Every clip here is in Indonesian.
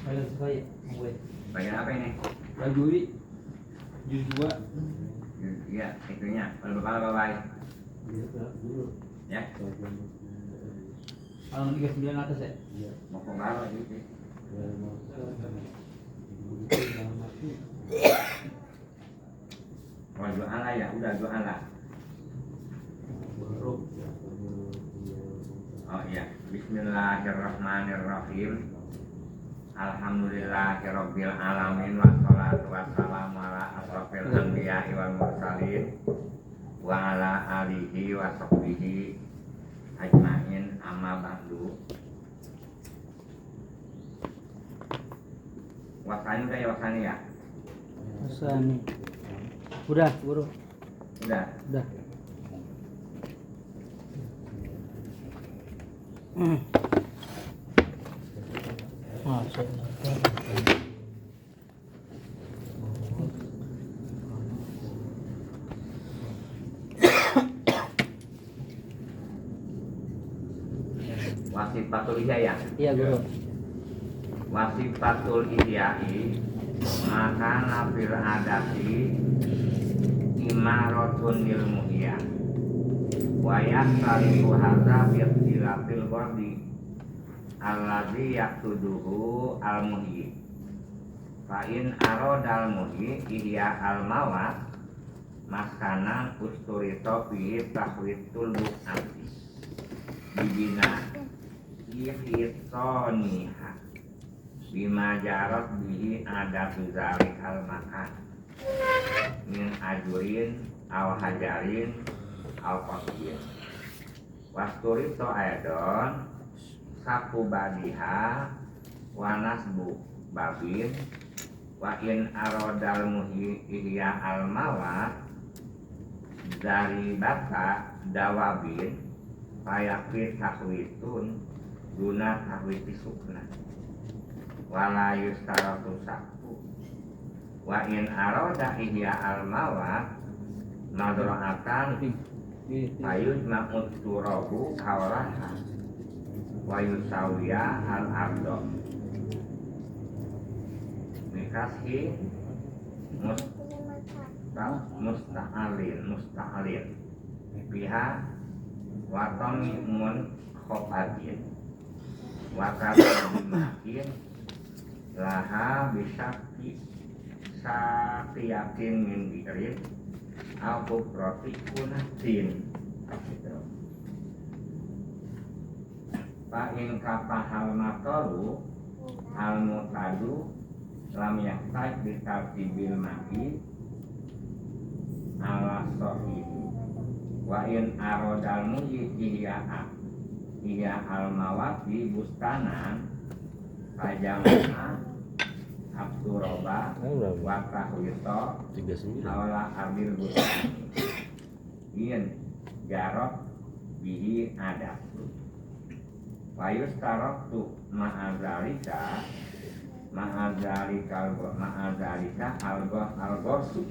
Ayo sekali, gue. Bagian apa ini? Juri. Juri 2. Iya, itunya. Kalau baik. Ya. Kalau 39 atas ya? Iya. Mau kemana gitu? Mau jual lah ya, udah jual lah. Oh iya, Bismillahirrahmanirrahim. Alhamdulillahirabbil alamin wassalatu wassalamu ala asrofil anbiya'i wal mursalin wa ala alihi wa sahbihi ajmain amma ba'du. Wasani udah ya, wasani ya? Wasani. Udah, Guru. Udah. Udah. Masuk. Wasifatul Ihya'iyah. Iya, Guru. Wasifatul Ihya'i maka nafil adati imaratun lil muhya wa yastaliku hadza bi ikhtilafil wardi alladzi yaqtuduhu al muhyi fa in arada al muhyi ihya al mawat maskana usturito fi tahwitul bu'ati bibina ihitoniha bima jarat bihi adatu zalikal makan min ajurin aw hajarin aw qasbin wasturito aidon saku badiha wa nasbu babin wa in arodal muhi ihya al mawat dari bata dawabin payakri takwitun guna takwiti sukna wala yustaratu sakku wa in aroda ihya al mawat madra'atan ayud ma'ud turabu kawalaha wa yusawiya al ardo mikasi musta'alin biha wa tamimun khofatin wa kabimakin laha bisakti sakiyakin min birin au proti kunatin fa in kapahal matoru al mutadu lam yaktaj bitartibil ma'i ala sohihi wa in arodal muji iya al mawati bustanan pajamana abduroba wa tahwito awla abil busani in jarot bihi adab wayus taroktu ma'azalika al-gosu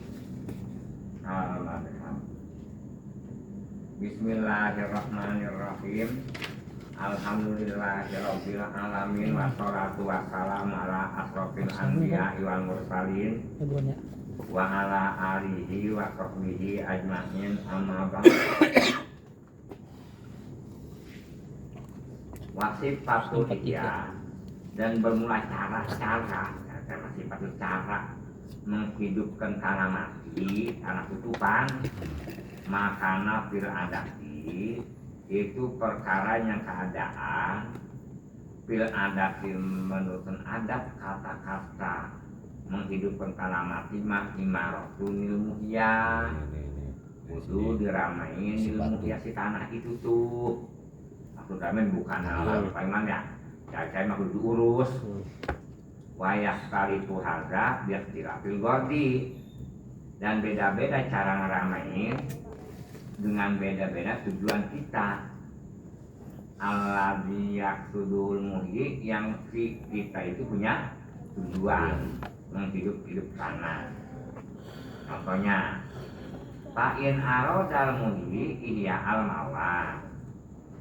al-madham. Bismillahirrahmanirrahim. Alhamdulillahirabbil alamin wassalatu wassalamu ala asrofil anbiya'i wal mursalin wa ala alihi wa sahbihi ajmain amma ba'du. Wasifatul ihya dan bermula cara wasifatul cara menghidupkan karena mati karena tutupan makana fil adati itu perkara yang keadaan fil adati menurut adab kata-kata menghidupkan karena mati mah imaratun ilmuhya itu diramain ilmuhya si tanah itu tuh maksudnya bukan hal palingan ya saya mah diurus wayah kali itu harga biar dirapil godi dan beda-beda cara ngeramain dengan beda-beda tujuan kita alladzi yaqsudul muhyi yang kita itu punya tujuan menghidup sana. Contohnya fa'in arodal muhyi ihya al mawat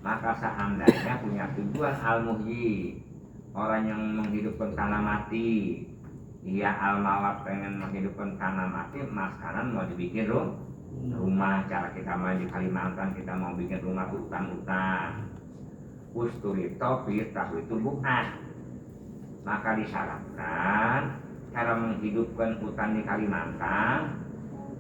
maka seandainya punya tujuan al muhyi orang yang menghidupkan tanah mati, dia al-mawat pengen menghidupkan tanah mati, maskanan mau dibikin rumah. Cara kita main di Kalimantan, kita mau bikin rumah hutan-hutan. Usturito tahu itu bukan. Maka disyaratkan cara menghidupkan hutan di Kalimantan,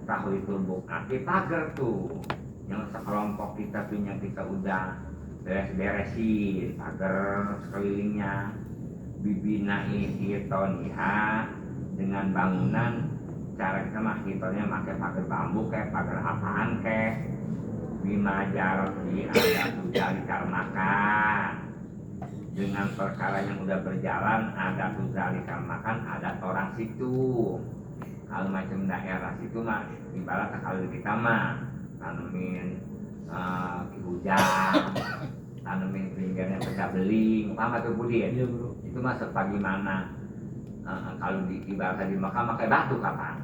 tahu itu bukan di pagar tuh. Yang sekelompok kita tuh yang kita udah beres-beresin pagar sekelilingnya, bibina hitoniha dengan bangunan. Cara kita mah hitolnya pakai pagar bambu kayak pagar apaan kayak bima jarak di ada sudah dikarenakan dengan perkara yang udah berjalan, ada sudah dikarenakan ada orang situ. Kalau macam daerah situ mah ibarat kalau kita mah tanemin hujan, tanemin pinggirnya pecah beling, apa tuh Budin? Iya bro. Itu mah sebagaimana kalau di ibarat di Mekah pakai batu kapan?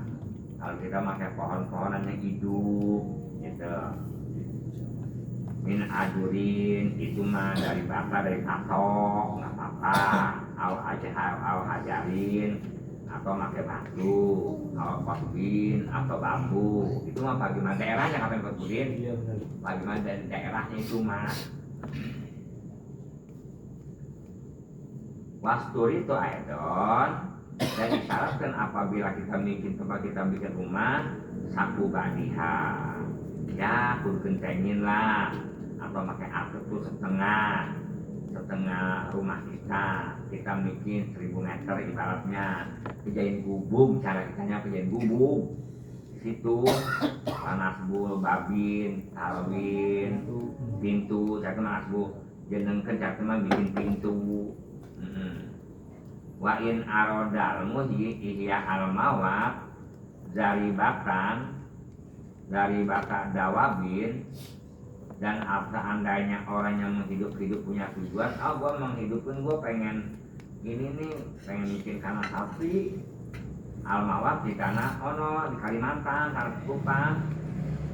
Kalau kita pakai pohon-pohonan yang hidup, gitu. Min ajurin itu mah dari bata dari katok, nggak apa-apa. Al hajarin atau pakai batu, al kosbin atau bambu. Itu mah bagaimana daerahnya kapan Budin? Iya benar. Bagaimana dari daerahnya itu mah. Wasturi itu aedon. Dan disyaratkan apabila kita bikin tempat kita bikin rumah saku badiha, ya kudu kencengin lah, atau pakai atap tuh setengah rumah kita bikin 1000 meter ibaratnya, kerjain gubung. Cara kitanya kerjain gubung di situ panas bul babin talwin pintu. Saya panas bu jeneng kerja teman bikin pintu. Wa in arodal muhi ihya al mawat dari bata dawabin. Dan apa andainya orang yang menghidup punya tujuan, gua menghidupkan, gua pengen ini nih, pengen bikin kandang sapi al mawat di tanah ono di Kalimantan, tanah Kupang.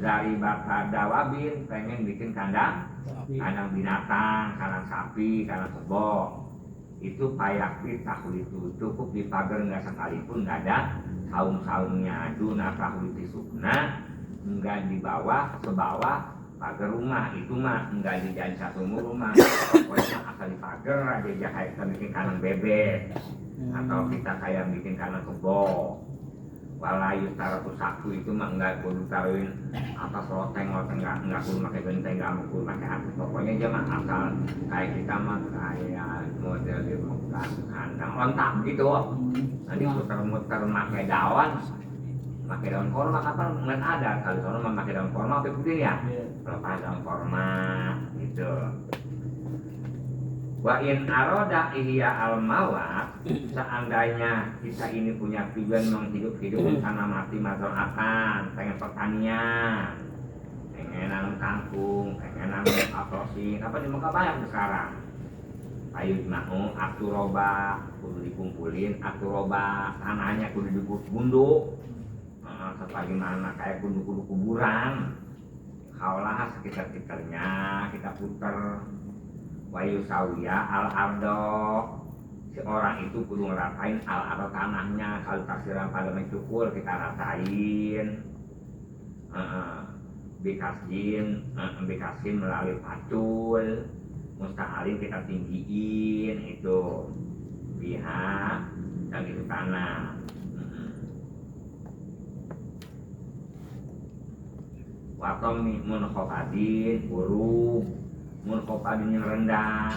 Dari bata dawabin pengen bikin kandang binatang, kandang sapi, kandang kebo. Itu payakti tahu itu cukup di pagar, nggak sekalipun nggak ada saung-saungnya. Duna tahu itu sukna, nggak di bawah sebawah pagar rumah. Itu mah nggak dijadi satu rumah, pokoknya asal di pagar aja. Kayak kita bikin kandang bebek atau kita kayak bikin kandang kebo. Walayu taruh saku itu mah nggak kudu taruhin atas loteng nggak kudu pakai genteng, nggak kudu pakai atas. Pokoknya aja mah asal kayak kita mah kayak model di kandang ontak gitu. Nanti muter-muter pakai daun korma kapan nggak ada. Kalau soalnya mah pakai daun korma apa putih ya? Kalau pakai daun korma gitu. Wa in aroda ihya al mawat, seandainya kita ini punya tujuan menghidup tanah mati masyarakat, pengen pertanian, pengen nanam kangkung, pengen nanam aprosin, apa di Mekah banyak sekarang. Ayo mau aturoba kudu dikumpulin, aturoba tanahnya kudu digunduk, sebagaimana kayak kudu kuburan. Kaulah sekitar-sekitarnya kita puter. Wayu sawiya al ardo, si orang itu kudu ngeratain al ardo tanahnya. Kalau taksiran pada mencukur kita ratain, bikasin melalui pacul, mustahalin kita tinggiin itu pihak dan itu tanah. Watom mun khofadin uruk, mun kopadin yang rendah,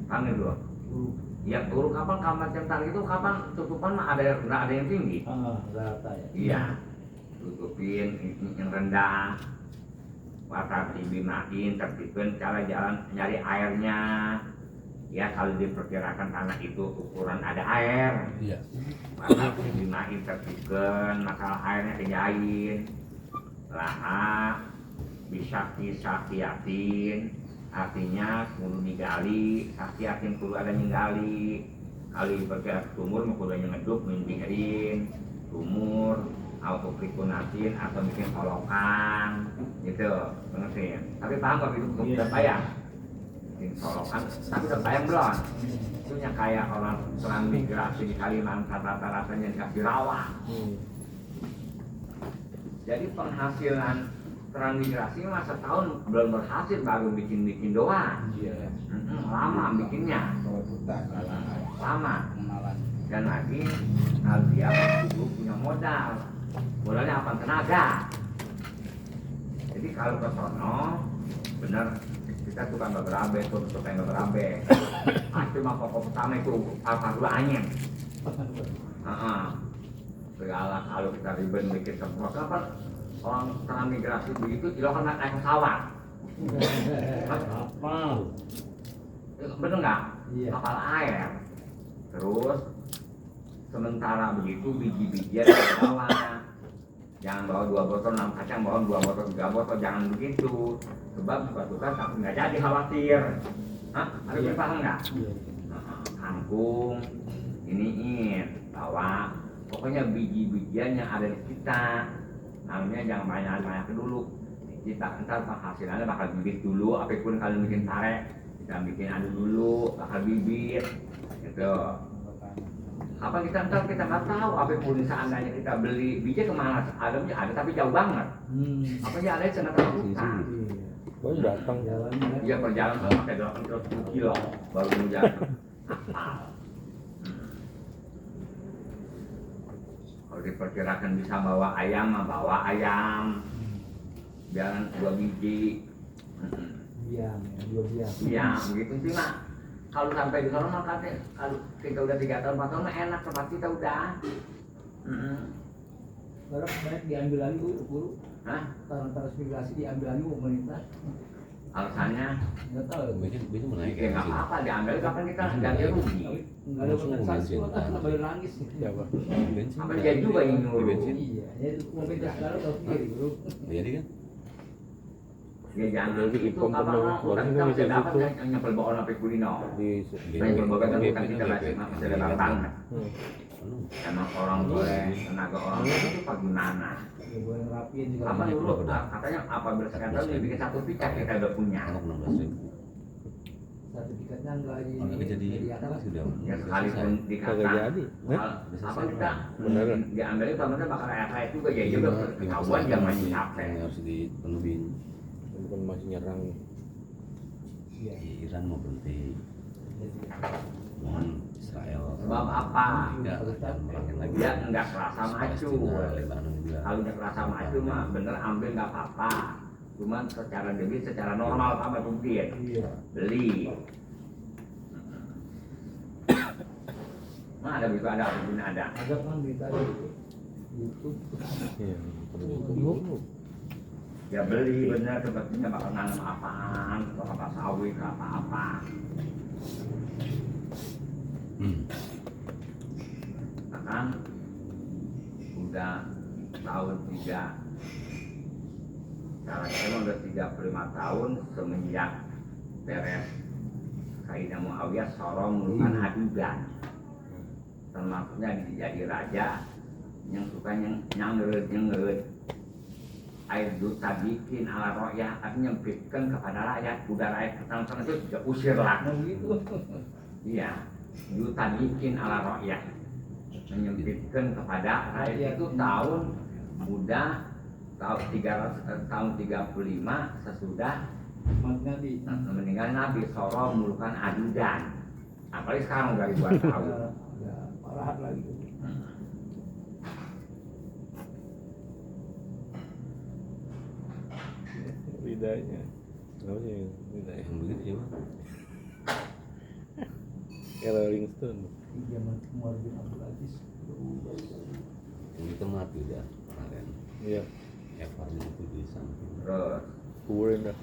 kan itu. Ya uruk kapan centang itu kapan tutupan mah ada nggak ada yang tinggi. Rata ya. Iya, tutupin yang rendah. Watar dibimain, tertipin cara jalan nyari airnya. Ya kalau diperkirakan tanah itu ukuran ada air. Iya. Watar dibimain, tertipin, masalah airnya kejain. Laha bisa disaktiatin, artinya kudu digali, saktiatin kudu ada ninggali. Kalau bergerak sumur kudu ngeduk mendingin sumur atau prikunasin atau bikin kolokan gitu, ngerti ya? Tapi paham kok itu udah payah. bikin solokan tapi udah bayang belum itu nya kayak orang transmigrasi di Kalimantan rata-ratanya dikasih rawa. Jadi penghasilan transmigrasi mah setahun belum berhasil baru bikin doang. Iya. Lama bikinnya, lama. pengenalan. Dan lagi kalau dia dulu punya modalnya apa tenaga. Jadi kalau ke sono bener kita tukang berabe tuh pengen berabe. Itu mah pokok pertama itu apa dulu angin. Segala kalau kita ribet mikir semua kan orang transmigrasi begitu tidak akan naik pesawat. Bener nggak? Iya. Kapal air. Terus sementara begitu biji-bijian bawa, jangan bawa 2 botol 6 kacang, bawa 2 botol 3 botol, jangan begitu. Sebab suka-suka tapi nggak jadi khawatir. Ada yang paham nggak? Kangkung, iniin, bawa. Pokoknya biji-bijian yang ada di kita, namanya jangan banyak-banyak dulu. Kita ntar penghasilannya bakal bibit dulu, apapun kalian bikin tarik, kita bikin adu dulu, bakal bibit, gitu. Apa kita ntar kita nggak tahu, apapun seandainya kita beli biji kemana, adanya ada tapi jauh banget. Apa ya ada di tengah hutan. Oh datang Jalannya. Dia perjalanan sama pakai 80 kilo baru menjalan. Kalau diperkirakan bisa bawa ayam, bawa ayam. Jangan 2 biji. Biang, 2 biang. Iya, begitu sih mak. Kalau sampai di sana mah katanya, kalau kita udah 3 tahun 4 tahun mah enak tempat kita udah. Barang banyak diambil lagi guru. Hah? Transmigrasi diambil lagi pemerintah. Alasannya, Nggak tahu. Biasanya menaik ya nggak apa-apa diambil kapan kita ganti rugi. Nggak ada kompensasi, kita nggak bayar nangis. siapa? Bensin. Apa dia juga yang nyuruh? Bensin. Iya, ya pemerintah sekarang tahu sendiri bro. Jadi kan Ya jangan Jadi itu impor apa pernah kita keluarin bisa kan bisa dapat situ. yang nyempel bawa sampai kulino. di Nah, yang berbagai kan kita masih ada banget. Emang orang boleh tenaga orang itu bagaimana? Ya boleh ngerapiin juga. Apa dulu katanya apa bersekian dia bikin 1 picat kita udah punya. anak 16.000. Sertifikatnya nggak di. Kalau nggak jadi disediakan. sudah. Ya sekalipun Kagak dikata jadi. apa kita Beneran. diambil itu namanya bakal kayak juga ya juga ketahuan dia masih capek. Yang harus dipenuhin. Bukan masih nyerang. Iya. Iran mau berhenti. Mohon Israel. Sebab apa? Enggak jangan merangin lagi. Dia nggak kerasa maju. Palestina, Lebanon juga. Kalau udah kerasa maju mah bener ambil nggak apa-apa. Cuman secara debit secara normal apa mungkin Iya. beli. Nah ada juga ada apapun ada. Ada kan berita di YouTube. Iya. Ya beli bener sebetulnya bakal nanam apaan, apa sawit apa-apa. Nah, kan udah tahun 3 sekarang udah 35 tahun semenjak beres Sayyidina Muawiyah sorong mulukan adudan termasuknya jadi raja yang suka nyengeret air duta bikin ala roya artinya nyempitkan kepada rakyat udah rakyat ketangkang itu sudah usir lah Nah gitu. iya duta bikin ala roya menyempitkan kepada rakyat itu tahun udah tahun 35 sesudah meninggal Nabi Soro mulukan adudan apalagi sekarang udah ribuan tahun Ya parah lagi. Lidahnya. Apa sih lidahnya? Yang begitu ya Bang. Kayak Rolling Stone. Di zaman Umar bin Abdul Aziz. Yang itu mati udah kemarin. Iya. Evarnya itu di samping. terus Kuburin dah.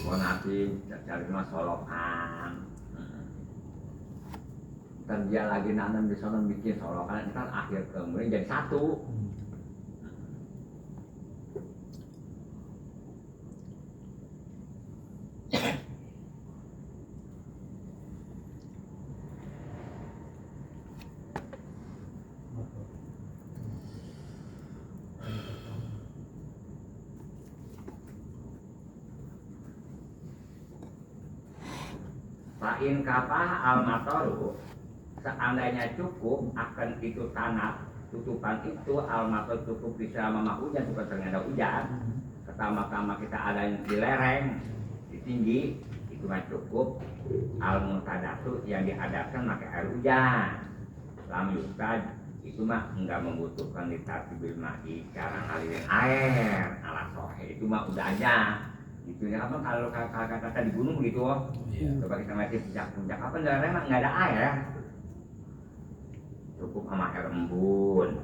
Monati cari mas solokan ntar dia lagi nanam di sana bikin solokan ntar akhir kemudian jadi satu Fa'in kapah al-matoru, seandainya cukup akan itu tanah tutupan itu al-mator cukup bisa memang hujan, suka ternyata hujan. Pertama-tama kita ada di lereng, di tinggi, itu mah cukup. Al-mutadatu yang diadapkan pakai air hujan. Lam yustad itu mah enggak membutuhkan ditartibil ma'i cara ngalirin air ala sohe, itu mah udah aja. Gitu ya, apa kalau kata di gunung gitu, coba kita masih puncak apa lereng mah nggak ada air, cukup sama air embun.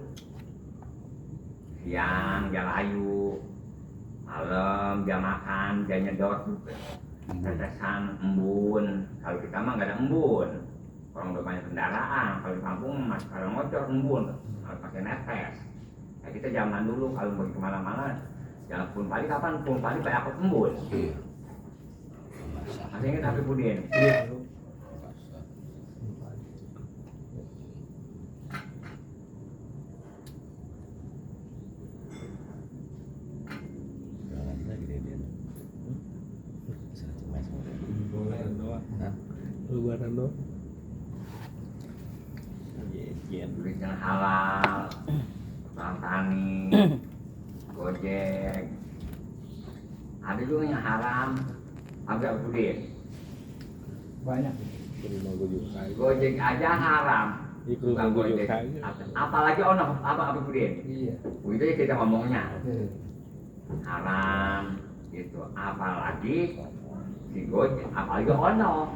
Siang dia layu, malam dia makan, dia nyedot tetesan embun. Kalau kita mah nggak ada embun, orang udah banyak kendaraan. Kalau di kampung mas kalau ngocor embun, harus pakai netes. Nah, kita zaman dulu kalau pergi kemana-mana, jangan pun pagi kapan pun pagi kayak aku embun. Masih ingat apa Budin? Iya bro. Lebaran doang. Lebaran doang. Iya. Duitnya halal, orang tani, gojek. Ada juga yang haram, agak Budin. Banyak. Rumah gue juga kaya. Gojek aja haram. Di rumah gue juga kaya. Apalagi ono apa Budin? Iya. Itu ya kita ngomongnya Oke. haram gitu. Apalagi si gojek, apalagi ono.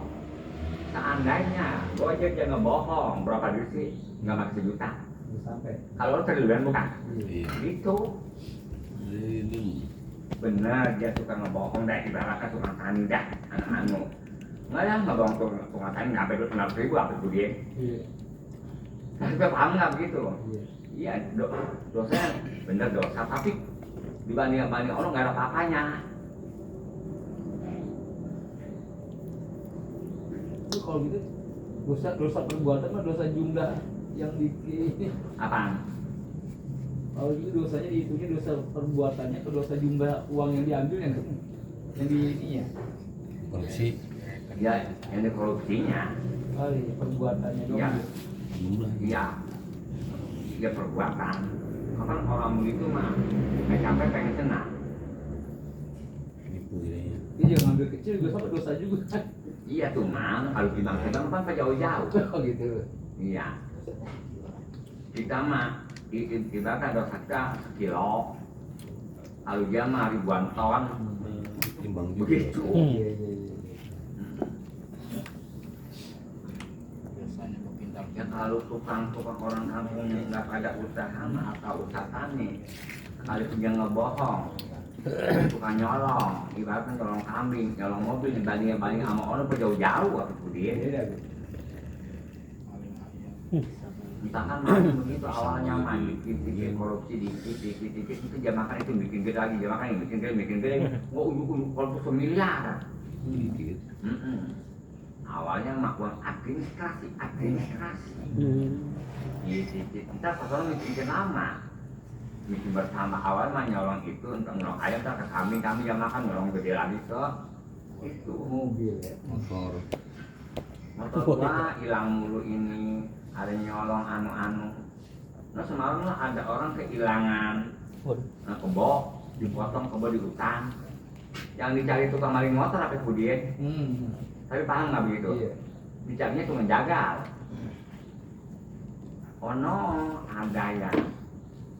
Seandainya gojek jangan bohong, berapa duit sih? Nggak makin sejuta. Udah sampai. Kalau triliunan bukan? Iya. Itu Lili. bener dia suka ngebohong dah, ibaratnya tukang tani dah, anu. Nggak ya ngebohong tukang tani nggak sampai 200.000 apa itu dia? Iya. Tapi paham nggak begitu? Iya. Iya, dosanya bener dosa, tapi dibanding orang nggak ada apa-apanya. Itu kalau gitu dosa perbuatan mah dosa jumlah yang bikin. Apaan? Kalau gitu dosanya dihitungnya dosa perbuatannya atau dosa jumlah uang yang diambil yang di ininya. Korupsi. Ya, yang di korupsinya. Oh iya, perbuatannya dong. Iya. Jumlah. Iya, ya perbuatan. Kapan orang begitu mah nggak capek pengen senang. Nipu ya. Iya, ngambil kecil juga sama dosa juga kan. Iya tuh mang, kalau di bangsa kan pak jauh-jauh. Oh gitu. Iya. Kita mah ibaratnya dosa kita sekilo, kalau dia mah ribuan ton. Timbang juga. Begitu. Iya, iya, iya. Ya kalau tukang-tukang orang kampung yang nggak ada usaha mah atau usaha tani, kali dia ngebohong, tukang nyolong, ibaratnya nyolong kambing, nyolong mobil, dibanding sama orang jauh-jauh apa itu dia. Beda gitu. Misalkan masih begitu awalnya mah dikit korupsi dikit itu dia makan itu bikin gede lagi, dia makan bikin gede, nggak ujung korupsi miliar. Dikit. Awalnya mah uang administrasi. Kita pasalnya mikir lama, mikir bersama awal mah nyolong itu untuk nyolong ayam tak ke kambing yang makan nyolong gede lagi ke itu Mobil ya. Motor. motor gua hilang mulu ini, ada nyolong anu. Nah semalam lah ada orang kehilangan dipotong kebo di hutan, yang dicari tukang maling motor apa kemudian. Tapi paham nggak begitu? Iya. Dicarinya cuma jagal. Oh no, ada ya.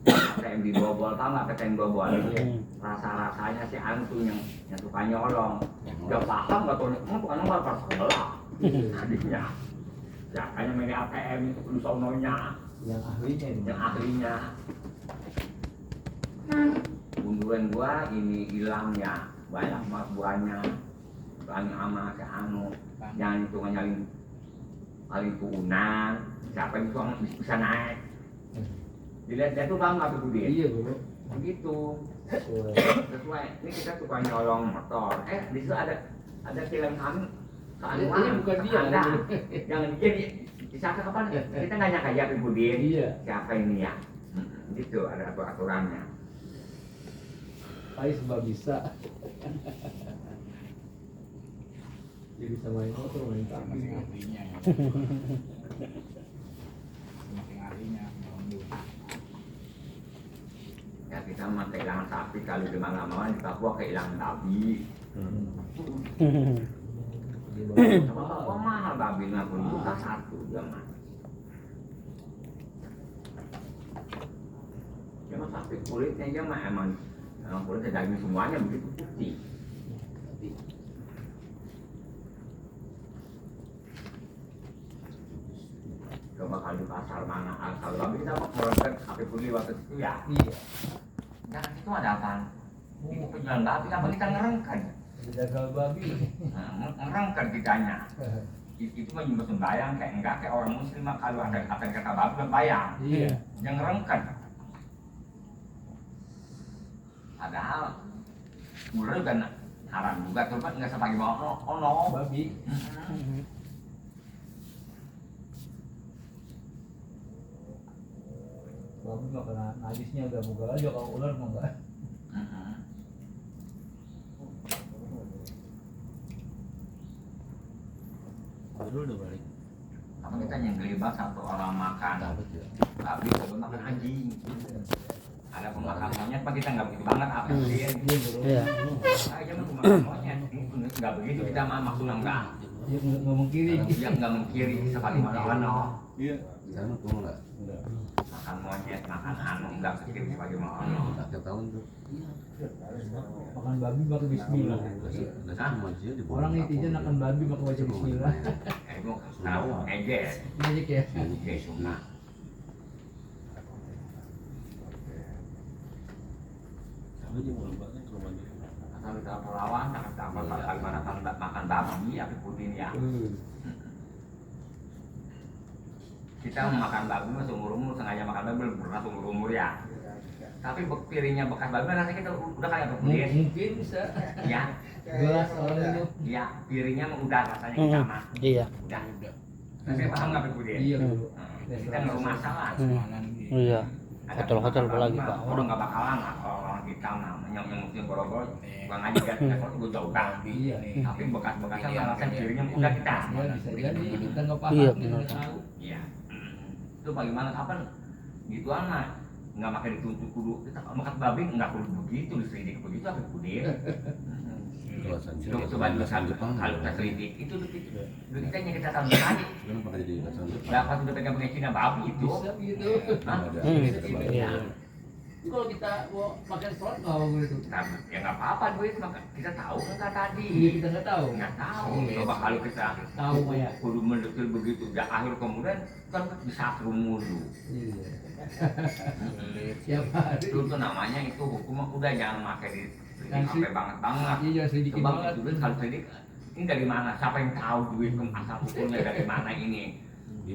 ATM dibobol, tau nggak ATM dibobol? Rasa-rasanya si antu yang suka nyolong. Gak paham nggak tuh? Bukan nomor pas sebelah. Adiknya. Jakanya main ATM itu kudu sononya, Yang ahlinya ini. yang ahlinya. Bunduran gua ini hilang ya, banyak banget buahnya. Banyak sama si anu, yang itu nyalin paling tuunan, siapa yang itu bisa naik. Dilihat dia tuh bangga tuh dia. Iya bro. Begitu. Sesuai. Sesuai. Ini kita suka nyolong motor. Di situ ada film kami. Ini bukan dia. Ada. Jangan jadi disangka kapan? Kita nggak nyangka ya Ibu Din. Iya. Siapa ini ya? Gitu ada aturannya. Tapi sebab bisa. Dia bisa main motor, main kambing. Ya kita mah kehilangan sapi kalau di mana-mana di Papua kehilangan babi. Sama Papua mahal babi 50 juta satu dia mah. Ya mah sapi kulitnya aja mah emang kulitnya daging semuanya begitu putih. Coba kalau di pasar mana kalau babi kita mau merosot sapi putih waktu itu ya. Iya. Jangan itu ada apaan? Itu penjualan babi apa kita ngerengkan? Jaga babi. Ngerengkan kitanya. Itu mah juga sembayang kayak enggak kayak orang muslim mah kalau ada kata babi sembayang. Iya. Yang ngerengkan. Padahal ular kan haram juga tuh kan nggak sepagi bawa ono. Babi. Babi mah kena najisnya udah buka aja, kalau ular mah enggak. Baru udah balik. Apa kita yang gelibat satu orang makan babi sebelum makan anjing. Ada pemakan monyet, pak kita nggak begitu banget apa sih? Iya. Aja mah pemakan monyet, nggak begitu kita mah maksudnya enggak. Dia nggak mengkiri. Dia nggak mengkiri seperti mana-mana. Iya. Sana tuh enggak. Makan monyet, makan anu nggak kiri seperti mana. Akhir tahun tuh. Makan babi pakai bismillah. Nasi cuma aja di bawah. Orang netizen makan babi pakai baca bismillah. Itu tahu ejes, Banyak ya. ejes sunnah. Asal kita pelawan, kita bagaimana makan babi, apa pudin ya. Kita makan babi mah seumur-umur, sengaja makan babi belum pernah seumur-umur ya. Tapi piringnya bekas babi rasanya kita udah kayak pudin. Mungkin bisa. Ya, Gelas orang itu. ya piringnya mah udah rasanya kita mah. Iya. Udah. Tapi paham nggak pudin? Iya dulu. Kita nggak masalah. Iya. Hotel-hotel apalagi Pak. Orang nggak bakalan lah kalau orang kita mah yang mungkin borobor, bang aja kan level itu jauh kan. Iya. Tapi bekas-bekasnya alasan piringnya udah kita. Ya bisa jadi kita nggak paham. Iya, kita benar. nggak tahu. Iya. Itu bagaimana kapan gituan mah nggak pakai dituntut kudu kita makan babi nggak kudu begitu diselidik begitu apa pudin. Coba juga kalau kita selidik itu kita yang kita tahu aja. Kenapa jadi restoran Jepang? Dapat udah pegang chicken babi itu. Bisa gitu. Hah? Iya. Itu kalau kita mau pakai slot nggak mau gitu. Ya nggak apa-apa duit maka kita tahu nggak tadi. Iya kita nggak tahu. Nggak tahu. Coba kalau kita Tahu mah ya. kudu mendetil begitu, ya akhir kemudian kan bisa mulu. Iya. Siap hari. Itu tuh namanya itu hukum udah jangan pakai di Kan sih. sampai banget. Iya jangan selidikin Coba banget. duit kalau selidik ini dari mana? Siapa yang tahu duit asal usulnya dari mana ini?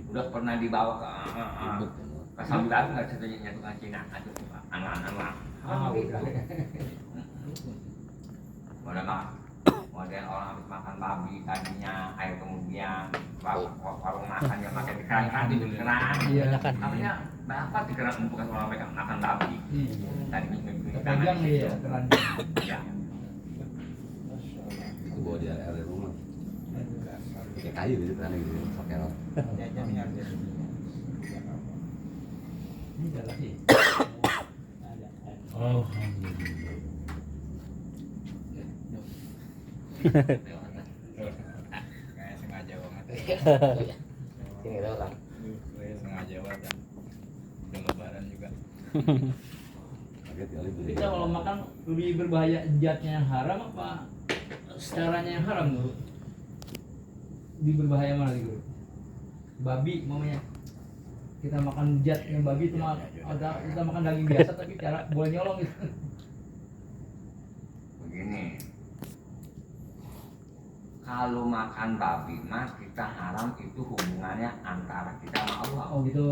Udah pernah dibawa ke Sambilan nggak ceritanya tukang Cina, anak-anak. Ah udah. Model orang habis makan babi tadinya air kemudian warung makan yang makan di keran itu di keran. Iya. Namanya dapat di keran bukan orang pegang makan babi. Iya. Tadi Pegang dia keran. Ya. Itu bawa di area rumah. Kayak kayu gitu kan gitu. Pakai rok. Ini ada lagi. Oh. Kayak sengaja banget. Sini tahu kan. Kayak sengaja banget. Udah lebaran juga. Kaget kali beli. Kita kalau makan lebih berbahaya zatnya yang haram apa caranya yang haram dulu? Lebih berbahaya mana gitu? Babi mamanya. Kita makan zat yang babi itu mah ada kita makan daging biasa tapi cara boleh nyolong gitu. Begini. Kalau makan babi mah kita haram itu hubungannya antara kita sama Allah. Oh gitu.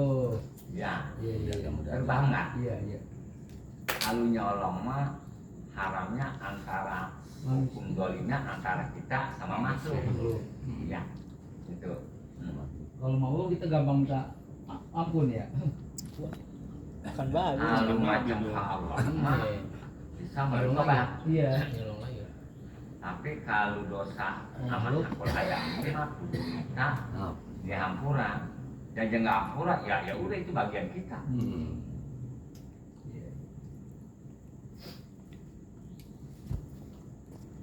Ya. Iya iya. Terbang nggak? Iya iya. Kalau nyolong mah haramnya antara hukum dolimnya antara kita sama makhluk. Iya. Itu. Kalau mau kita gampang minta ampun ya. Kan bagus. Kalau macam Allah mah bisa merubah. Iya. Tapi kalau dosa sama hakul adami mah kudu kita Nah, dihampura. Dan jangan hampura ya udah itu bagian kita. Iya.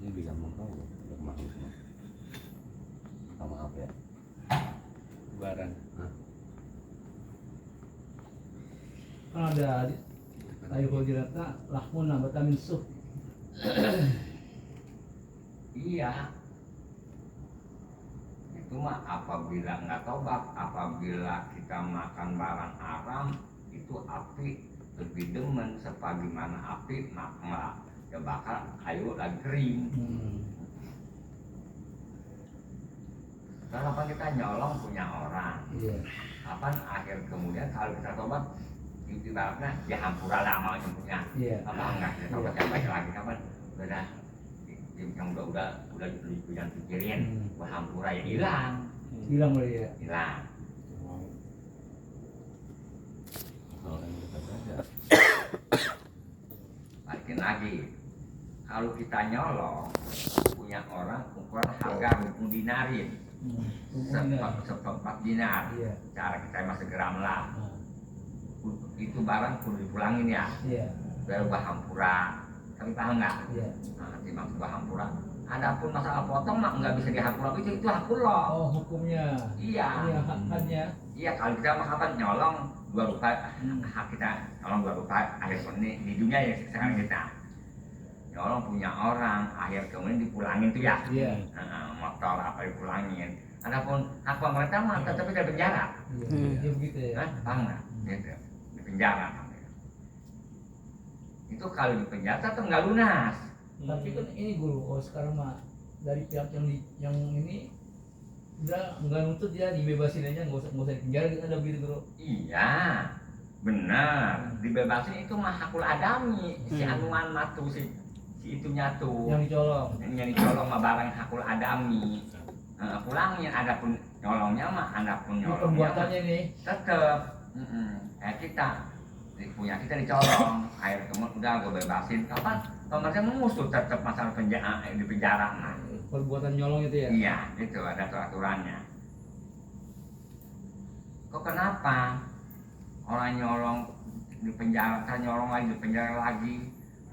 ini bisa mengkau udah kemarin semua. Minta maaf ya. Lebaran. Kan ada ayu hujratna lahmun nabata min suh. Iya. Itu mah apabila nggak tobat, apabila kita makan barang haram, itu api lebih demen sebagaimana api maka ya bakal kayu lagi kering. Kalau kita nyolong punya orang, Iya. kapan akhir kemudian kalau kita tobat, ibaratnya ya hampura lama yang punya. Iya. Apa enggak? Kita tobat yang baik lagi kapan? Udah yang udah yang pikirin, wah hampura ya hilang, Hilang boleh ya. hilang. Kalau yang kita belajar. Balikin lagi, kalau kita nyolong punya orang ukuran harga rukun dinarin, seperempat dinar, Iya. cara kita masih gram lah. Nah, Itu barang kudu dipulangin ya, iya. baru hampura. Tapi paham nggak? Iya. Nah, nanti maksud hampura. Adapun masalah potong mah nggak bisa dihampura, itu hakul loh. Oh, hukumnya. Iya. Iya, haknya. Iya, kalau kita mah kapan nyolong 2 rupiah, hak kita nyolong 2 rupiah, akhir ini di dunia ya sekarang kita nyolong punya orang, akhir kemudian dipulangin tuh ya. Iya. Motor apa dipulangin. Adapun hak pemerintah mah tetap di penjara. Iya. Iya begitu ya. Hah? Paham nggak? Gitu. Di penjara. Itu kalau di penjara tetap nggak lunas. Tapi kan ini guru, oh sekarang mah dari pihak yang ini udah nggak nuntut ya, dibebasin aja, nggak usah di penjara, kita ada begitu guru. Iya, benar. Dibebasin itu mah hakul adami. Si anuan matu si itunya tuh. Yang dicolong. Yang dicolong mah barang hakul adami. Pulangin, adapun nyolongnya mah, adapun Ini nyolongnya mah perbuatannya nih. tetep. Kita punya kita dicolong, akhir kemudian udah gue bebasin. Kapan pemerintah mengusut tetap masalah penjara di penjara nah. Perbuatan nyolong itu ya. Iya, itu ada aturannya. Kok kenapa orang nyolong di penjara, kan nyolong lagi di penjara lagi,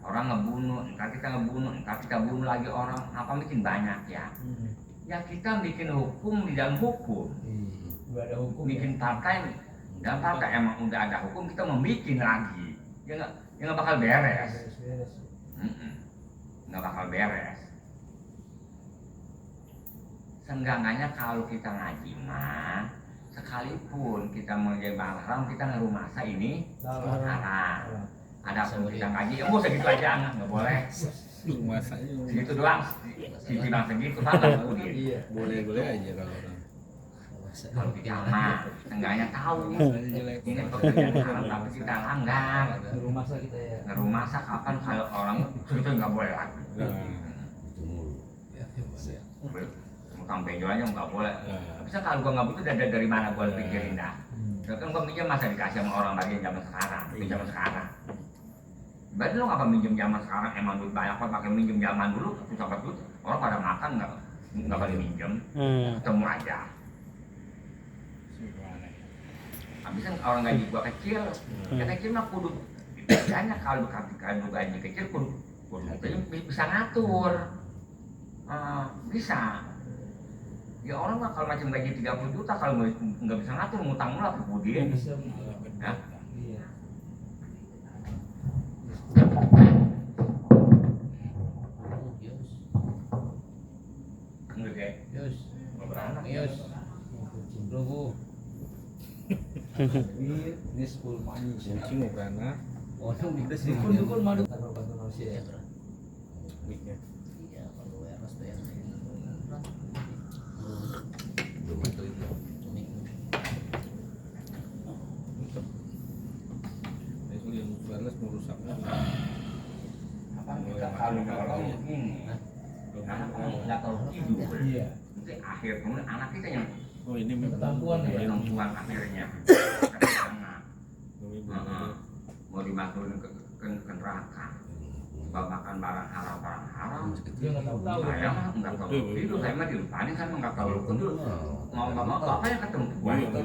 orang ngebunuh, entar kita ngebunuh, entar kita bunuh lagi orang, apa bikin banyak ya? Ya kita bikin hukum di dalam hukum, Udah ada hukum. bikin partai dan partai emang udah ada hukum, kita mau bikin lagi, ya nggak bakal beres, Beres. nggak bakal beres. Seenggaknya kalau kita ngaji mah, sekalipun kita menjadi haram, kita ngerumasa ini Salah. haram. Adapun kita ngaji, ya usah gitu aja, nggak boleh. Masanya Segitu doang, si bang segitu kan nggak boleh. Iya. boleh aja kalau orang. Kalau kita mah, seenggaknya tahu Masanya jelek. ini pekerjaan haram tapi kita langgar. Di rumah sakit kita ya. Ngerumasa kapan kalau orang itu nggak boleh lagi. Itu mulu. Tukang benjol aja nggak boleh. Nah, Bisa kalau gua nggak butuh dari mana gua pikirin dah. Ya kan gua minjem masa dikasih sama orang lagi zaman sekarang, pinjam sekarang. Berarti lu ngapa minjem zaman sekarang emang duit banyak kok pakai minjem zaman dulu susah banget orang pada makan nggak pada minjem ketemu aja. Habis kan orang gaji gua kecil, ya kecil mah kudu biasanya kalau gaji kecil kudu bisa ngatur, bisa. Ya orang mah kalau macam gaji 30 juta kalau nggak bisa ngatur ngutang mulu ke budin. Bisa. Hah? Iya. Enggak kayak Yus. beranak Yus. Logo. Ini school money. mungkin mau beranak. Oh, itu sih. Dukun madu. Taruh batu nasi ya. Miknya. Belum itu. Itu yang balas merusaknya. apa kita kalau nyolong ini anak nggak tahu tidur. Iya. Nanti akhir kemudian anak kita yang Oh ini Ketampuan ya? perempuan akhirnya anak mau dimasukin ke neraka makan barang haram. Dia nggak tahu. Saya mah nggak tahu itu, saya mah dilupain, saya mah nggak tahu itu. Mau nggak mau apa yang ketemu gua itu.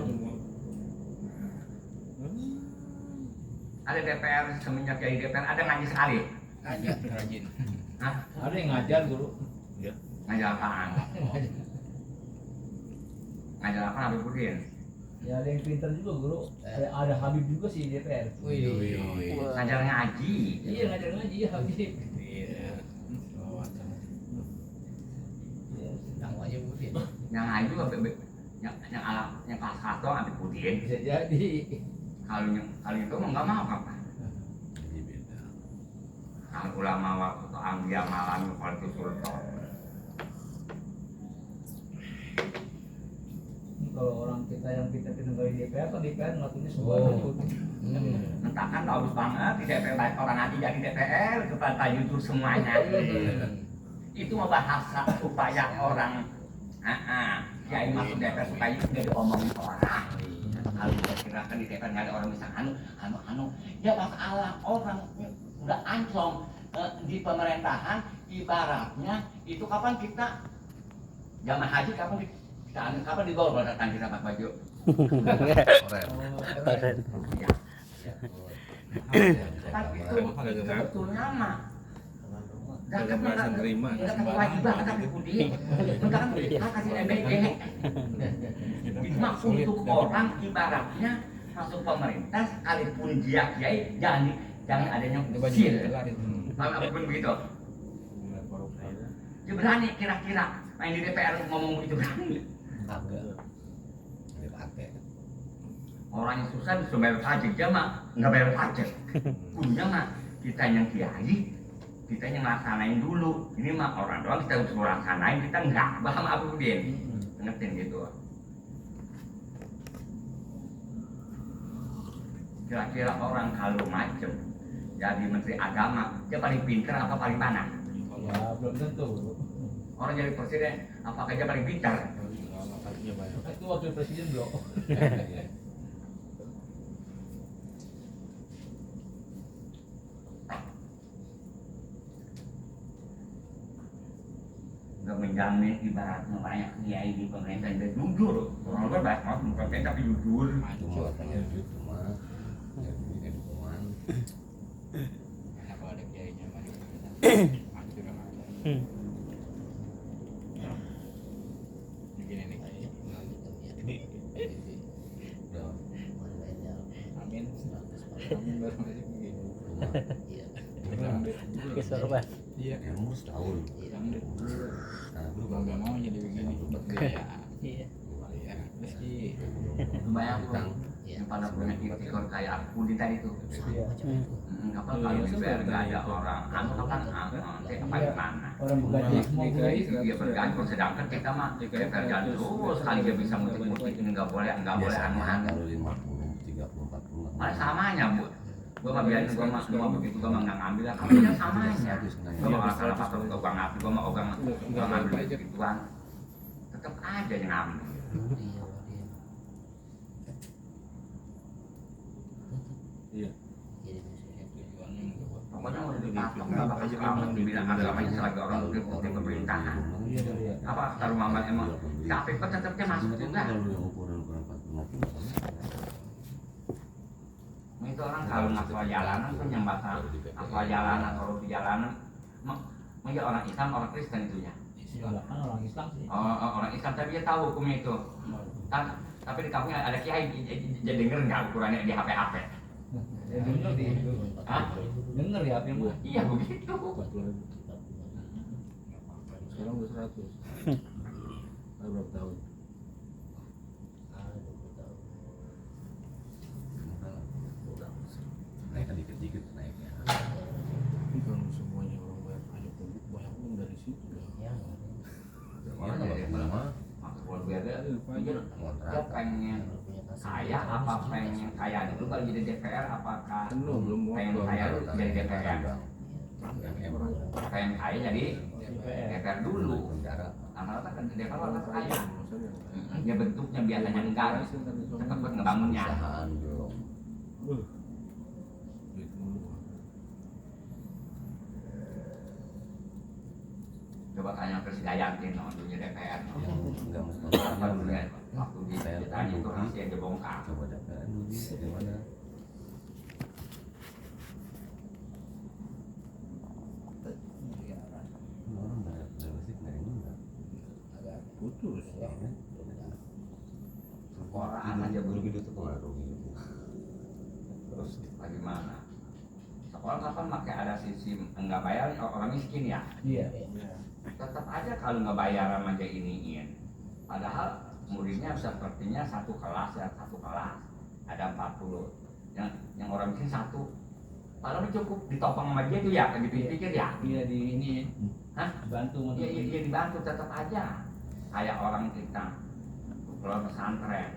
Ada DPR semenjak jadi DPR ada ngaji sekali. Ada rajin. Hah? Ada yang ngajar guru. Ngaji apaan? Ngaji apa Habib Udin? Ya ada yang pintar juga guru. Ada Habib juga sih di DPR. Ngajar ngaji. Iya ngajar ngaji ya Habib. Iya. Namanya Budin. Yang ngaji juga yang alam yang kelas 1 Habib Udin. Bisa jadi. Kalau itu mah nggak mau apa. Kalau ulama waktu ambil malam kalau itu sultan. Kalau orang kita yang pintar-pintar dari DPR kan DPR ngelakuinnya semua. Entah kan bagus banget di DPR baik orang ngaji jadi DPR kepada jujur semuanya. Itu mah bahasa supaya orang kiai masuk DPR supaya jadi omongin orang. Kalau kira kan di DPR nggak ada orang bisa ya masalah orang udah anclong di pemerintahan ibaratnya itu kapan kita zaman haji kapan dibawa datang kita pakai baju Keren. kan itu sebetulnya mah Dalam merasa terima. nggak kewajiban tapi budi enggak kan kasih EBG maksud untuk orang ibaratnya masuk pemerintah sekalipun dia kiai jangan adanya usil apapun begitu dia berani kira-kira main di DPR ngomong begitu berani orang yang susah disuruh bayar pajak dia mah nggak bayar pajak punya mah kita yang kiai kita yang laksanain dulu ini mah orang doang kita suruh laksanain kita nggak paham apa dia ngertiin gitu kira-kira orang kalau macem jadi menteri agama dia paling pintar apa paling mana Ya belum tentu. orang jadi presiden apakah dia paling pintar Itu wakil presiden belum. nggak menjamin ibaratnya banyak kiai di pemerintah yang jujur orang luar banyak banget bukan tapi jujur Cuma tanya duit cuma jadi dukungan. Kalau ada kiainya maju. Hancur sama aja. Begini nih. Udah Amin. Amin baru masih begini. Kesorban. Iya. umur setahun. Nah, gue Mau nggak mau jadi begini. Iya. Iya. Iya. Meski banyak yang pada punya ikhtiar kayak aku di tadi tuh kapan kalau di DPR nggak ada orang kapan kayak apa di mana Orang bergaji semua guru. dia bergaji sedangkan kita mah DPR jalan terus kali dia bisa mutik-mutik ini nggak boleh anu kalau 50, 30, 40. malah samanya bu gua mah biarin gua mah begitu gua mah nggak ngambil lah kamu kan samanya gua mah salah pasal gua ngambil gua ngambil begituan tetap aja yang ngambil pokoknya udah dipatok nggak bakal selamat dibilang agamanya selagi orang di pemerintahan apa taruh mama emang tapi kok tetapnya masuk juga itu orang kalau ngasal jalanan tuh nyambatan asal jalanan kalau di jalanan mungkin orang Islam orang Kristen itu ya Kan orang Islam sih. orang Islam tapi dia tahu hukumnya itu tapi di kampung ada kiai jadi denger nggak ukurannya di HP Ya denger di itu. Hah? Denger ya apa yang mah. Iya begitu Sekarang udah 100. Berapa tahun? Naikkan dikit-dikit naiknya. Tapi kalau semuanya orang bayar pajak publik banyak pun dari situ lah. Mana kalau lama kalau biasa dia pengen kaya apa pengen kaya dulu kalau jadi DPR apakah Belum pengen kaya dulu jadi DPR pengen kaya jadi DPR. DPR dulu rata-rata kan DPR rata kaya dia bentuknya biasanya enggak cepat ngebangunnya usahaan belum. Duit mulu. Coba tanya ke si Dayanti, no, dulunya DPR. No. Enggak mesti. Apa dulu ya, waktu ditanya itu rahasia yang dibongkar. Coba dapat dulu gimana? Orang enggak sih enggak ini enggak. Agak putus ya. Orang aja belum gitu tuh pengaruh gitu. terus bagaimana? Sekolah kapan pakai ada sistem enggak bayar orang miskin ya? Iya. Tetap aja kalau nggak bayar sama aja iniin. Padahal muridnya sepertinya satu kelas ya, satu kelas ada 40. Yang orang miskin satu. Padahal cukup ditopang sama dia tuh ya, kan dipikir ya. Iya di ini. Hah? Bantu Iya, iya dibantu tetap aja. Kayak orang kita kalau pesantren.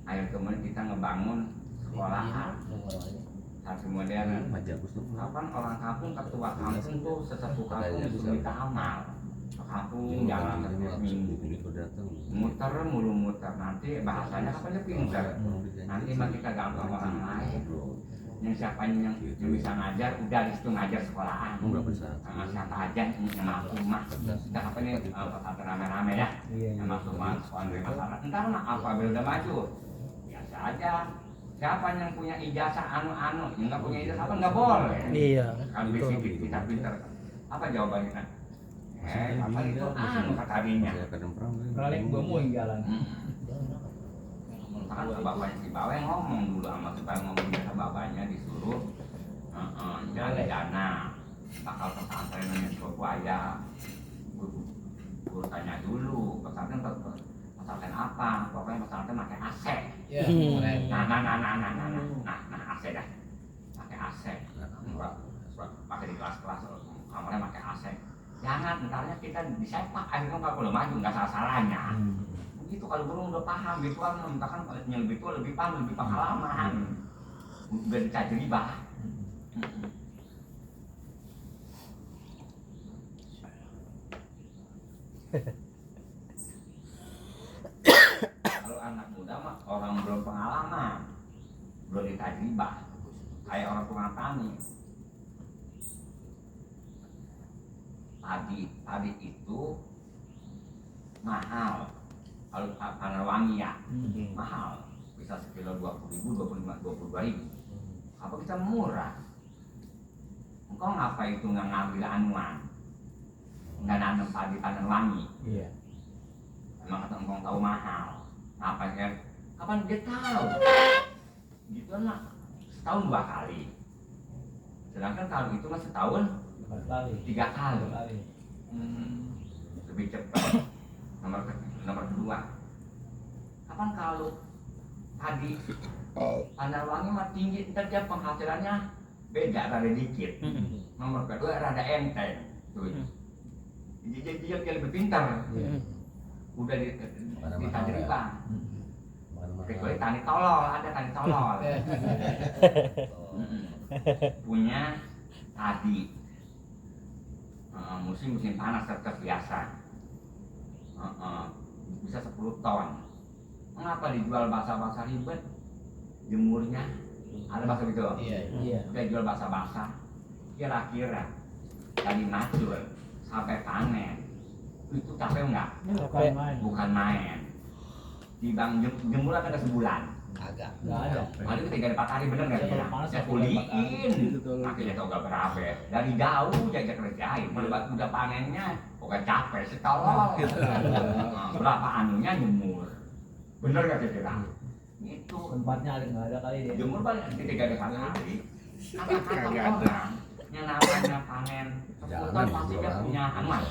Ayo kemudian kita ngebangun sekolahan satu modern. Majagus tuh. Kapan orang kampung ketua kampung tuh sesepuh kampung sudah minta amal. Ke kampung jalan setiap minggu. Muter mulu muter nanti bahasanya kapan dia pinter. Nanti mah kita gampang orang lain. Yang siapa yang bisa ngajar udah di situ ngajar sekolahan. Berapa saat? Siapa aja yang mampu mah. Kita apa nih pesantren rame-rame ya. Yang masuk mah sekolah dari masyarakat. Entar mah apabila udah maju biasa aja. Siapa yang punya ijazah anu-anu, yang nggak punya ijazah apa nggak boleh. Iya. Kalau basic kita pinter. Apa jawabannya? Apa itu anu kata adiknya. Balik gua mau yang jalan. Kan bapaknya si Bawe ngomong dulu sama si Bawe ngomong ke bapaknya disuruh jalan dana bakal pesantren yang Surabaya. Guru tanya dulu pesantren apa? Pokoknya pesantren pakai AC. Nah, AC dah. Pakai AC. Pakai di kelas-kelas kamarnya pakai AC. Jangan, entarnya kita disepak akhirnya nggak perlu maju, nggak salah-salahnya. Begitu kalau guru udah paham, gituan, misalkan yang lebih tua lebih paham, lebih pengalaman. Udah tajribah. Kalau anak muda mah orang belum pengalaman, belum ditajribah, kayak orang tukang tani. Padi itu mahal. Kalau panen wangi ya, mahal. Bisa sekilo 20.000, 22.000. Apa kita murah? Engkau ngapa itu nggak ngambil anuan? Nggak nanam padi panen wangi? Iya. Emang kata engkau tahu mahal. Apa kan? Kapan dia tahu? Gitu lah. Setahun 2 kali. Sedangkan kalau itu mah setahun 3 kali. Lebih cepat. Nomor kedua. Kapan kalau tadi panen wangi mah tinggi, ntar dia penghasilannya beda, rada dikit. Nomor kedua rada enteng. Tuh. Dia lebih pintar. Udah ditajribah. Kecuali tani tolol, ada tani tolol. Punya tadi musim panas terbiasa. Bisa 10 ton. Mengapa dijual basah-basah ribet? Jemurnya ada basah gitu. Iya. Udah jual basah-basah. Kira-kira dari macul sampai panen itu capek enggak? Bukan main. Di bang jemur ada sebulan. Agak. Nggak ada. Paling 3-4 hari bener nggak Kalau ya? panas Saya kuliin. Akhirnya tau gak berapa. Dari jauh aja kerjain. Melebat udah panennya, pokoknya capek setolol. Berapa anunya jemur. Bener gak kira-kira? Itu Tempatnya ada nggak ada kali dia. jemur paling 3-4 hari. Kata-kata orang yang namanya panen 10 ton pasti dia punya anuan.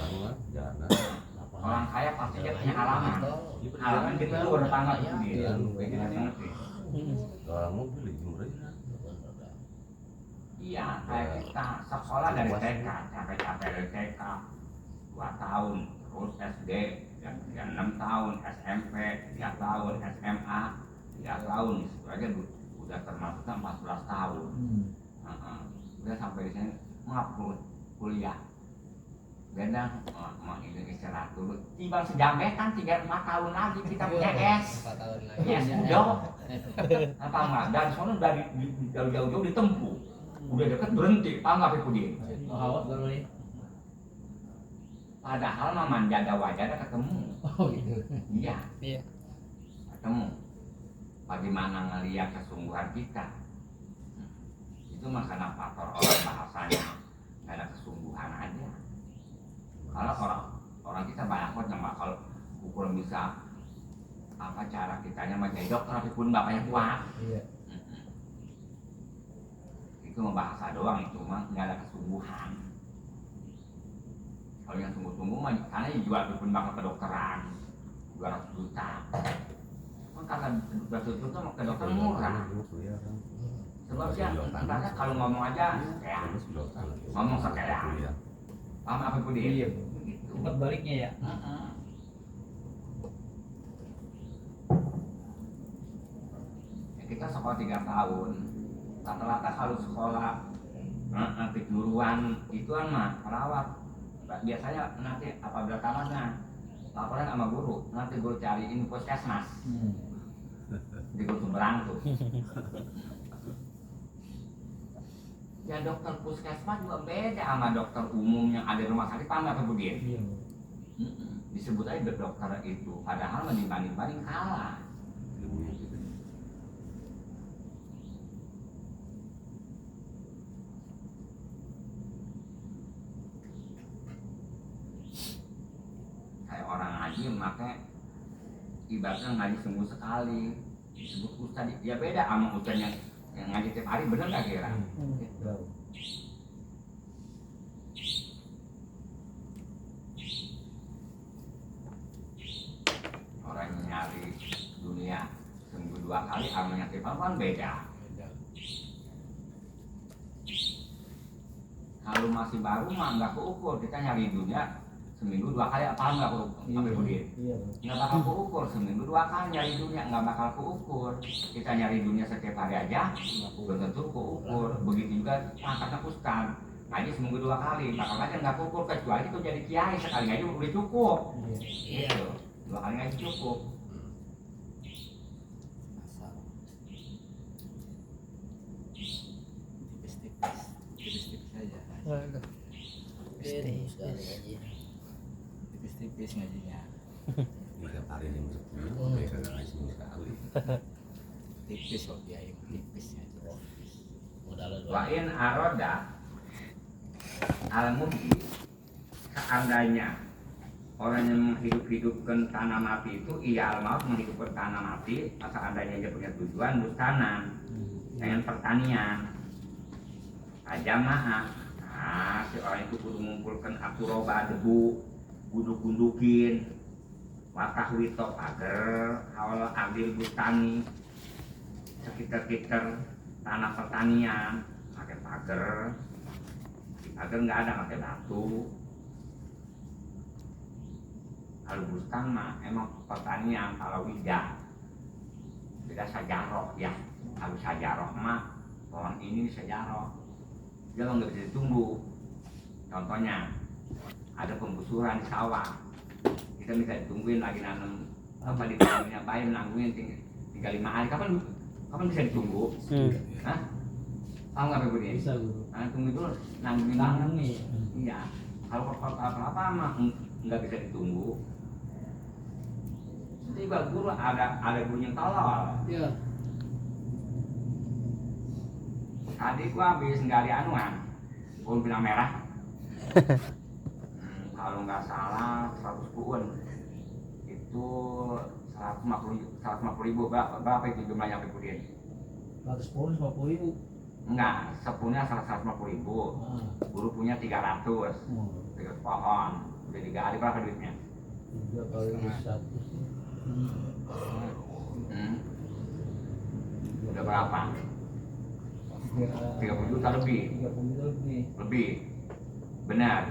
Orang kaya pasti dia punya halaman. Halaman di telur tangga sendiri. Kita ngerti. Kalau mau beli jemur aja. Iya, kayak kita sekolah dari TK, capek-capek dari TK 2 tahun, terus SD, yang 6 tahun, SMP, 3 tahun, SMA, 3 tahun, itu aja udah termasuknya 14 tahun. Udah sampai di sini, ngapur kuliah. Beda, mau ini istirahat dulu. Tiba sejambetan 3-4 tahun lagi kita punya S. 4 tahun lagi. Yes, udah. Apa enggak? Dan soalnya dari jauh-jauh ditempuh. Udah deket berhenti, apa enggak Pudin? Awak baru nih. Padahal mah menjaga wajahnya ketemu. Oh gitu. Iya. Iya. Ketemu. Bagaimana ngelihat kesungguhan kita. Itu mah karena faktor orang bahasanya karena kesungguhan aja. Kalau orang kita banyak banget yang bakal ukuran bisa apa cara kitanya menjadi dokter tapi pun bapaknya kuat. Iya. Itu mah bahasa doang, itu mah nggak ada kesungguhan. Kalau yang sungguh-sungguh mah karena jual pun bakal kedokteran 200 juta. Kan karena 200 juta mah ke dokter murah. Sebab sih karena kalau ngomong aja ya ngomong sekaya. Paham apa pun dia? Iya. Gitu. Cepat baliknya ya. Ya, kita sekolah 3 tahun. Rata-rata kalau sekolah kejuruan itu kan mah perawat. Biasanya nanti apabila tamatnya laporan sama guru, nanti guru cariin puskesmas. Di guru Sumberang tuh. Ya dokter puskesmas juga beda sama dokter umum yang ada di rumah sakit, paham apa Bu Din? Iya. Disebut aja dokter itu, padahal dibanding-banding kalah. Kayak orang ngaji makanya ibaratnya ngaji sungguh sekali disebut ustad, ya beda sama ustad yang ngaji tiap hari, bener gak kira? Tahu. Orang yang nyari dunia seminggu 2 kali sama yang tiap hari kan beda. Kalau masih baru mah nggak keukur, kita nyari dunia seminggu 2 kali apa nggak keukur? Sampai Budin Iya. nggak bakal keukur, seminggu 2 kali nyari dunia nggak bakal keukur. Kita nyari dunia setiap hari aja belum tentu keukur. Begitu juga angkatnya ustad ngaji seminggu 2 kali bakal aja nggak keukur, kecuali itu jadi kiai sekali ngaji udah cukup. Iya. Gitu. 2 kali ngaji cukup. Asal tipis-tipis saja. Waduh. Tipis-tipis ngajinya. Tiap hari jam 10, mereka nggak ngaji seminggu sekali. Tipis kok kiai, tipis aja. Wain aroda al-mudi, seandainya orang yang menghidup-hidupkan tanah mati itu ia al-maut menghidupkan tanah mati, seandainya dia punya tujuan bustanan dengan pertanian ajamaah. Nah, si orang itu kudu mengumpulkan akuroba debu, gunduk-gundukin watah wito pager awal ambil bustani sekitar-kitar tanah pertanian pakai pagar. Di pagar nggak ada pakai batu. Kalau bustan mah emang pertanian, kalau wija beda sajaroh ya. Kalau sajaroh mah pohon ini sajaroh dia mah nggak bisa ditunggu. Contohnya ada penggusuran di sawah, kita bisa ditungguin lagi nanam apa di dalamnya bayam nangguin 3-5 hari, kapan bisa ditunggu? Hah? Tahu nggak Pak Budi? Bisa guru. Nah, tunggu dulu, nangguin Tanggung banget. nih. Iya. Kalau apa mah nggak bisa ditunggu. Tiba guru ada guru yang tolol. Iya. Tadi gua habis nggali anuan, pohon pinang merah. Kalau nggak salah 100 pohon itu 150.000. Berapa itu jumlahnya Pak Budi? 150.000. Enggak, sepuhnya 150.000. Guru punya 300 pohon. Udah digali berapa duitnya? 3 kali 1 sih. Udah berapa? 30 juta lebih. 30 juta lebih. Lebih. Benar.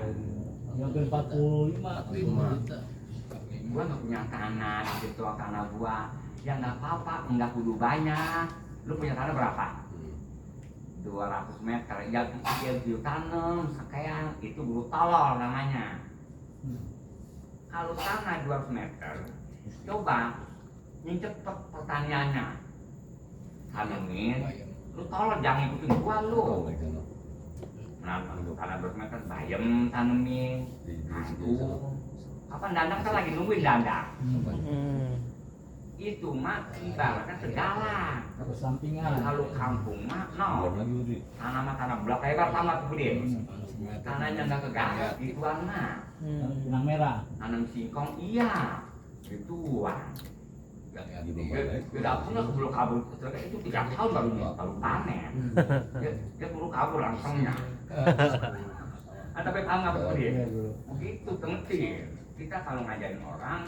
Hampir 45 juta. Gua nggak punya tanah, itu tanah gua. Ya nggak apa-apa, nggak kudu banyak. Lu punya tanah berapa? 200 meter. Ya dia tanam sekian, itu guru tolol namanya. Kalau tanah 200 meter, coba yang cepet pertaniannya. Tanamin, lu tolol jangan ikutin gua lu. Karena bermeter bayam tanemin. Aduh. Kapan dandang kan lagi nungguin dandang. Itu mah ibaratnya segala. Atau sampingan. Kalau kampung mah no. Belum lagi Budi. Tanah mah tanah blok hebat tamat kemudian. Tanahnya nggak kegarap gituan mah. Benang merah. Tanam singkong iya. Gituan. Di rumah baik. Tidak punya sebelum kabur itu 3 tahun baru panen. Dia perlu kabur langsungnya. Ada PPA nggak kemudian? Iya, Guru. Begitu penting. Kita kalau ngajarin orang,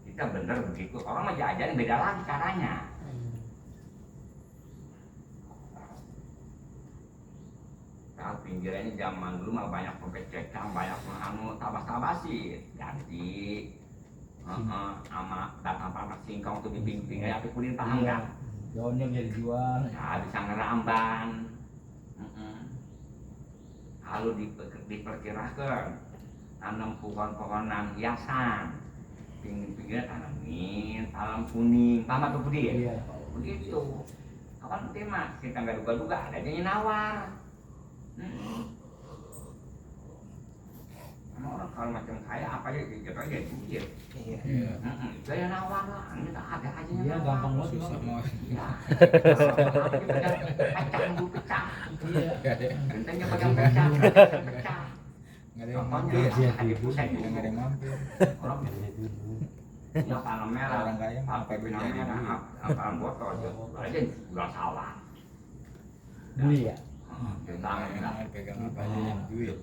kita bener begitu. Orang mah diajarin beda lagi caranya. Kalau pinggirannya zaman dulu mah banyak pengecekan, banyak menganu tabas-tabasi, ganti. Sama batang singkong tuh di pinggirnya, tapi kulit paham nggak? Daunnya bisa dijual. Ya bisa ngeramban. Lalu diperkirakan tanam pohon-pohonan hiasan, pinggir-pinggirnya tanamin talam kuning, paham atau budi ya? Iya. Begitu. Kapan tema kita nggak duga-duga ada aja yang nawar. Sama orang kalau macam kaya apa aja jatuh aja duit. Iya. Gaya nawar lah, kita ada aja yang Iya, nawar. gampang banget. Susah Bang. mau. Ya. Pecah bu pecah. Iya. Gentengnya pegang pecah, pecah. Nggak ada yang Contohnya mampir. ada pusat Nggak ada yang mampir. orang ya tanam merah, Orang kaya mah pakai apa benang jadi merah, duit. apaan botol aja jual sawah. Beli ya. Tentang Jangan pegang apa aja yang duit.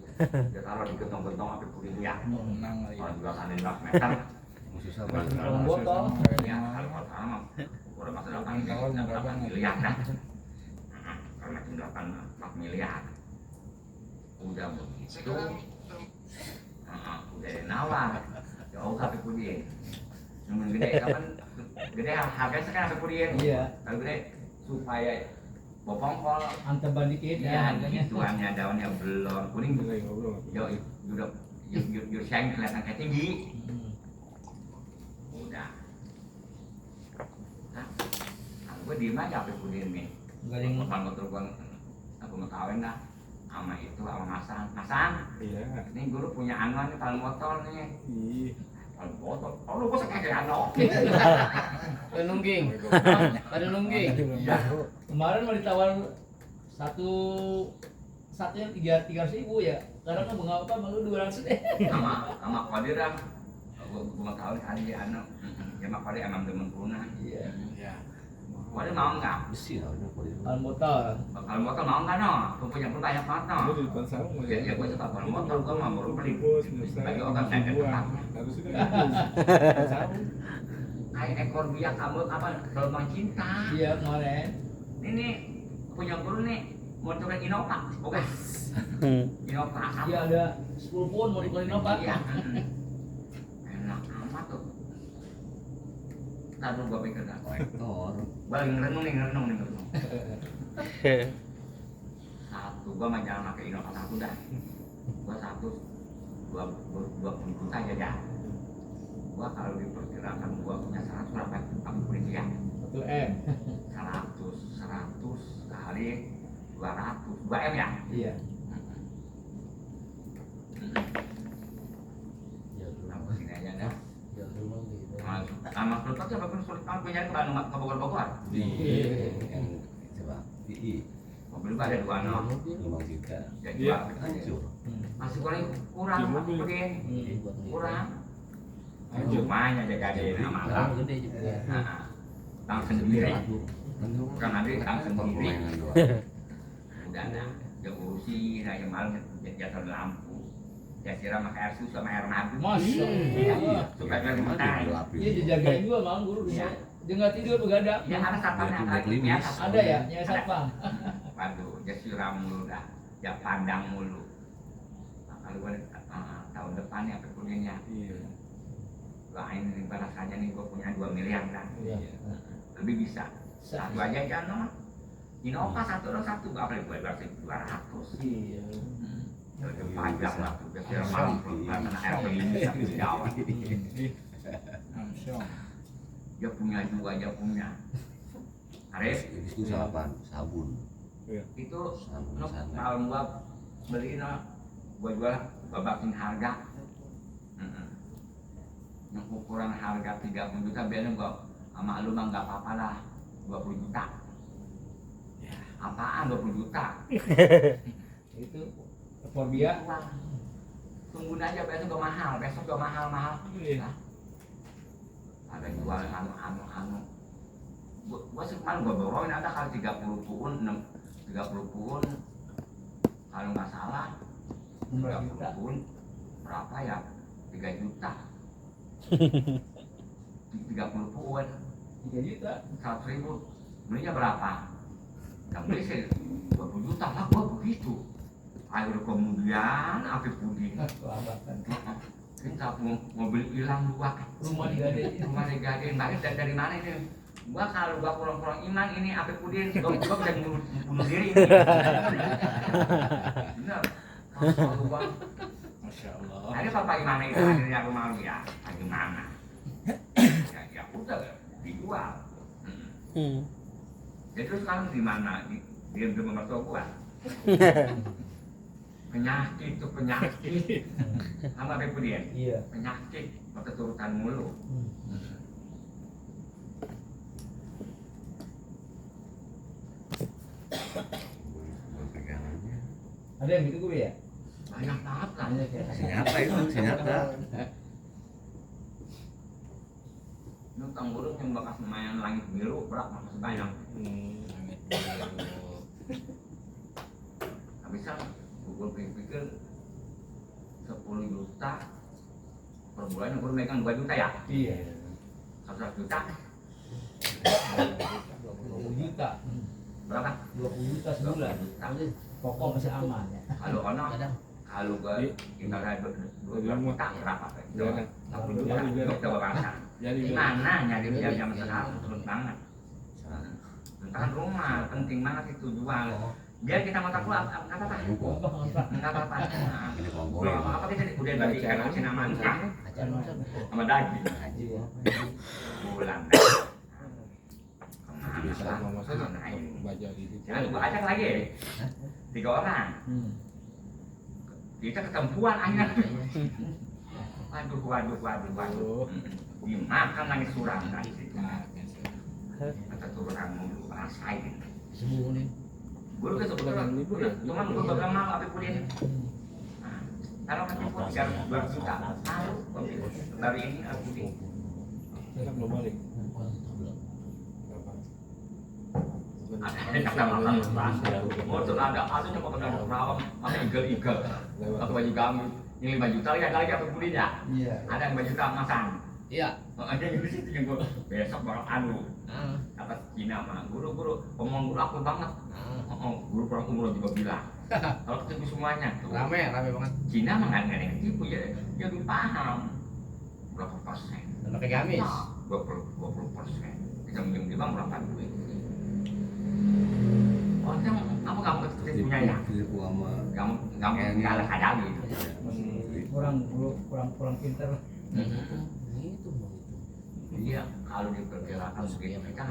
dia taruh di gentong-gentong api kuning ya. Menang kali ya. Kalau jual tanding 5 meter, Susah Kalau banget. botol. nggak ada ya yang kalau mau. kalau mah udah masa depan Tahun tahun ini berapa 8 nih? miliar dah. Kalau makin 4 miliar, udah begitu. Udah nawar, jauh api kuning. Yang gede kapan? Gede harganya sekarang api kuning. Iya. Kalau gede supaya bopongkol. Anteban dikit ya Iya, harganya. gituannya daunnya belum kuning. Boleh ngobrol. Yo, udah, yo sayang kelihatan kayak tinggi. Udah. Nah, gue diem aja apa kuning nih. Enggak ada yang Bang motor gue, aku mau kawin dah. Sama itu sama Hasan. Iya. Ini guru punya anuan nih kalau motor nih. Ih. Kalau motor, oh lu gue kayak anu. Ada nungging. Ada nungging. Iya. kemarin mau ditawar satunya 300.000 ya. Karena kan mengapa malu 200 deh. Sama Qadir dah. Gue mau kawin kali dia anu. Ya mak Qadir emang demen punah. Iya. Iya. Qadir mau nggak? Besi lah ini kulit. Al motor. Kalau motor mau nggak no? Gue punya pun banyak banget no. Gue di depan sarung Ya, ya gue suka kalau motor gue mau baru beli. Bos, Bagi orang saya buang. tetapnya. Harusnya kan itu. Sarung. Kayak ekor biak kamu apa gelombang cinta. Iya kemarin. Ini punya guru nih motornya Innova, oke? Innova sama. Iya ada 10 pun mau dikeluarin apa? Iya. Enak amat tuh. Ntar dulu gue pikir dah. Kolektor. Gue lagi ngerenung nih. Satu, gue mah jangan pakai Innova satu dah. Gue satu, 20 juta aja dah. Gue kalau diperkirakan gue punya 100 berapa? Aku beli dia. 1M. 100 kali 200, 2M ya? Iya. Aku sini aja dah. Sama Sultan siapa pun sulit kamu punya ke Bandung ke Bogor. Yang coba. II. Mobil gua ada 2 no. 5 juta. Jadi Iya. Hancur. masih kurang Di mobil. begini. Kurang. Hancur. Rumahnya jadi nama Bang. Bang sendiri. Kan ada Bang sendiri. Permainan doang. Udah ada. Ya urusi, nah yang malam jatuh lampu. Ya siram pakai air susu sama air madu. Masya Iya. Allah. Supaya biar mentai. Iya dijagain juga malam guru. Iya. Dia nggak tidur begadang. Ya ada satpamnya, Biar ada klimis. biasa. Ada ya, nyawa satpam. Waduh, dia siram mulu dah, dia pandang mulu. Nah, kalau gue tahun depan ya perkuliahnya, Iya. wah ini rasanya nih gue punya 2 miliar kan, Iya. lebih bisa. Satu aja jangan, Innova satu apa gue berarti 200. Iya. Itu pajak lah, dia siram malam, karena air begini satu Jawa. Amsyong. Dia punya juga, dia punya. Arif, Itu apa? Sabun. itu Sabun lu sana. kalau gua beliin gua jual babakin harga. Yang ukuran harga 30 juta biasanya gua sama lu mah nggak apa-apa lah 20 juta. Apaan 20 juta? Itu ekor biak. Tungguin aja besok gua mahal, besok gua mahal. Nah, ada jual anu. Gua semalam gua bawain ada kali 30 puun, 30 puun. Kalau nggak salah 30 puun berapa ya? 3 juta. 30 puun 3 juta. 100.000. Belinya berapa? Yang beli sih 20 juta lah gua begitu. Ayo kemudian api puding. Kelabakan. Kita mobil hilang dua. Rumah digadein banget dari mana ini? Gua kalau gua kurang iman ini api puding, gua bisa bunuh diri ini. Bener. Kalau gua Masya Allah. ada Bapak Imam itu akhirnya rumah lu ya, gimana? Ya udah dijual. Jadi terus sekarang di mana? Di rumah mertua gua. Penyakit tuh penyakit. Sama apa dia? Iya. Penyakit keturutan mulu. Pegangannya. Ada yang gitu gue ya? Banyak banget lah. Banyak ya. Sinyata itu, sinyata. Ini utang burung yang bekas main langit biru berapa masih banyak. Langit biru. Bisa gue pikir 10 juta per bulan gue megang 2 juta ya? Iya. 100 juta 20 juta. berapa? 20 juta sebulan. Pokok masih aman ya. Kalau kalau gue kita ada 2 juta berapa? 80 juta gue coba bangsa. Jadi Gimana nyari biar jam sekarang terus banget. Kan rumah penting banget itu jual. Biar kita mata keluar nggak apa-apa. Nggak apa-apa. Ini kompor. Belum apa-apa kita udah bagi ikan asin sama ikan sama daging. Iya. Bulan. bisa mama saya baca di situ. Jangan gua ajak lagi. 3 orang. Kita ketempuan akhirnya. Waduh. Dimakan lagi suram dari situ. Keturunan mulu rasain. Guru ke sebulan cuman gua bakal mau apa pun ini. Kalau kan pun 2 juta. Dari ini aku di. Saya belum balik. Kata makan motor ada coba kena rawang apa igel atau baju kamu yang 5 juta lihat lagi apa bulinya ada yang 5 juta masang ada yang di situ yang gua besok baru kata Cina mah guru ngomong guru aku banget guru kurang umur juga bilang kalau ketemu semuanya tuh Rame banget. Cina mah nggak ada yang tipu ya dia lebih paham berapa persen Pakai gamis. 20% kita minjem di bank berapa duit. Oh, kamu punya ya? Kamu nggak ada kadang gitu. Kurang pinter. Iya, kalau diperkirakan begitu kita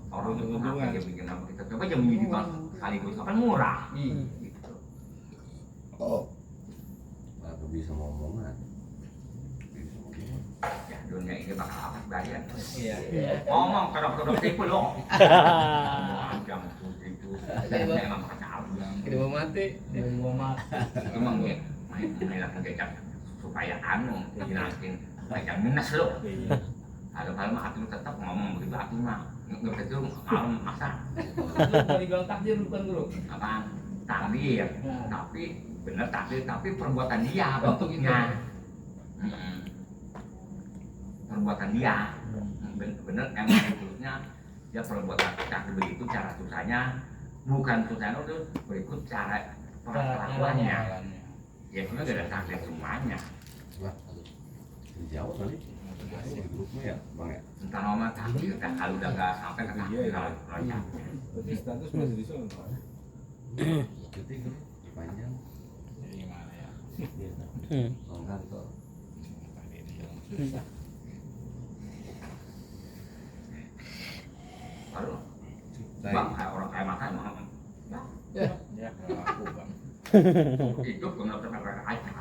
orang itu apa dia bikin apa kita coba aja menjadi bang sekaligus kan murah. Gitu. Atau bisa ngomongan. Ya dunia ini bakal apa bayar. Iya. Ngomong kedok tipu loh. Jam itu emang kacau. Kita mau mati. Itu mah gue main lagi kecap supaya jelasin macam minus lo. Ada kalau mah aku tetap ngomong begitu aku mah nggak betul malam masa. Dari bilang takdir bukan guru. Apaan? Takdir. Tapi bener takdir tapi perbuatan dia bentuknya. Perbuatan dia. Bener emang bentuknya dia perbuatan takdir begitu cara susahnya bukan susahnya itu berikut cara perlakuannya. Ya itu sudah takdir semuanya. Jauh kali. Di grupnya ya, Bang ya. Tentang ngomong takdir kalau udah nggak sampai ke takdir loncat. Berarti status masih di sana. Cuti kan panjang. Ya gimana ya? Orang kantor. Baru bang kayak orang kayak makan Ya, kalau aku bang. Itu benar aja.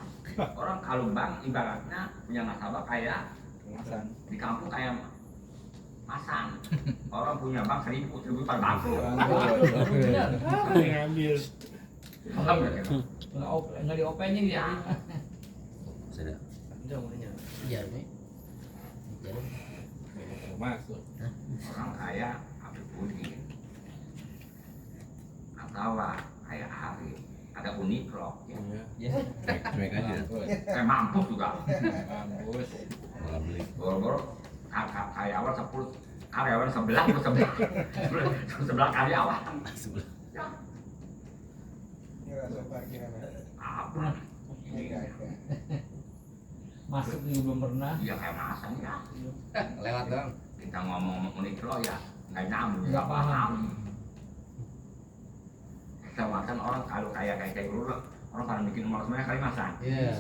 Orang kalau bank ibaratnya punya nasabah kayak Kemasan. di kampung kayak masang. Orang punya bank 1000 per bangku. Bener. Ngambil. Paham nggak ya? Nggak diopenin ya. Saya Iya nih. Masuk. Orang kaya Habib Budi atau kayak Hari ada Uniqlo ya. Iya. cuek aja. Kayak mampu juga. Mampus. Malah beli. Boro-boro karyawan 10 karyawan 11 karyawan. Sebelah. Ya. Apa? Masuk juga belum pernah. Iya kayak masang ya. Lewat dong. Kita ngomong Uniqlo ya nggak nyambung. Nggak paham. Kita makan orang kalau kayak dulu orang pada bikin nomor semuanya kali masang. Iya.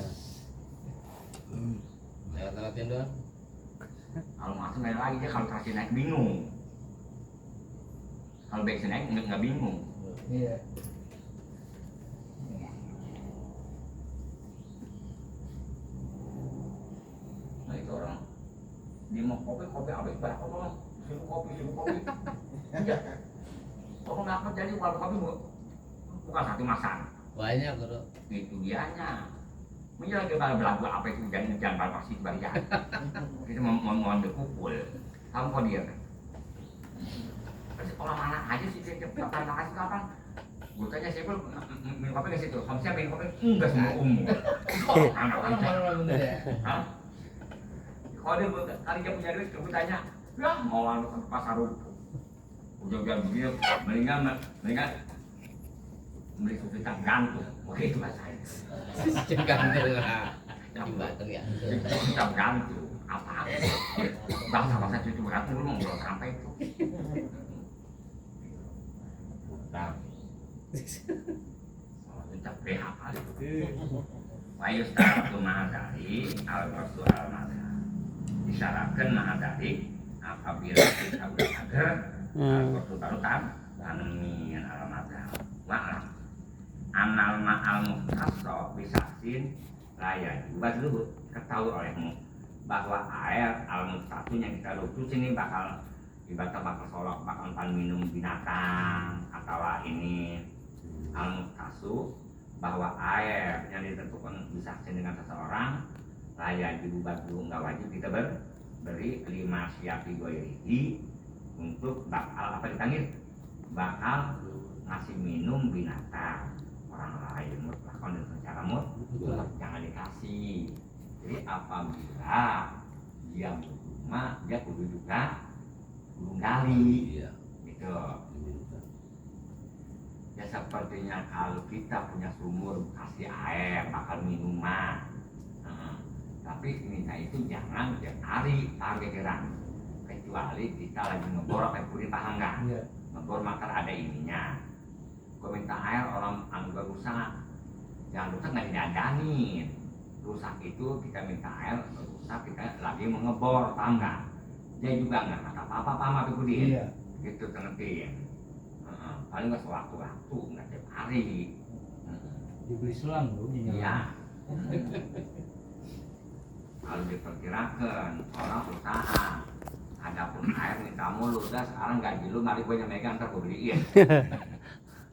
Lewat-lewatin doang. Kalau masuk naik lagi dia kalau kasih naik bingung. Kalau biasa naik nggak bingung. Iya. Nah itu orang dia mau kopi habis berapa orang sibuk kopi. Iya. Orang dapat jadi warung kopi bukan satu masang. Banyak bro. Itu dianya. Menjelang kita belagu apa itu jangan pasti bayar. Kita mau ambil pukul. Kamu kok dia? Orang mana aja sih dia kapan makasih kapan? Gue tanya siapa minum kopi ke situ. Kamu siapa minum kopi? Enggak semua umum. Orang mana bener ya. Hah? Kalau dia kali dia punya duit, gue tanya, ya mau ke pasar rumput. Udah begini, mendingan beli susu cap gantung. Oke itu bahasanya. Gantung lah. Di Batung ya. Susu cap gantung. Apa? Bahasa cucu gantung dulu belum sampai itu. Utang. Ucap PHK itu. Wayu staratu mahadari al-rasul al-madha. Disyaratkan mahadari apabila kita udah ada al-rasul tarutan tanemin al-madha. Wa'lam anal ma'al muhtasso bisasin raya juga dulu ketahui olehmu bahwa air al-muhtasso yang kita lucu sini bakal ibaratnya bakal solok bakal minum binatang atau ini al-muhtasso bahwa air yang ditentukan disaksikan dengan seseorang raya dibuat dulu nggak wajib kita beri 5 siapi goyrihi untuk bakal apa dipanggil bakal ngasih minum binatang orang lain mutlakon dengan cara mutlak jangan dikasih. Jadi apabila dia berumah dia kudu juga kudu gali Iya. gitu. Ya sepertinya kalau kita punya sumur kasih air bakal minuman. Tapi minta itu jangan tiap hari targetan kecuali kita lagi ngebor apa puri paham nggak? Iya. Ngebor maka ada ininya. Gue minta air orang anggap rusak, yang rusak nggak didandanin. Rusak itu kita minta air rusak kita lagi mengebor paham nggak? Dia juga nggak kata apa-apa paham apa Budi? Iya. Gitu ngerti. Paling nggak sewaktu-waktu nggak tiap hari. Dibeli selang bro. Iya. Kalau diperkirakan orang usaha adapun air minta mulu udah sekarang gaji lu mari gue yang megang ntar gue beliin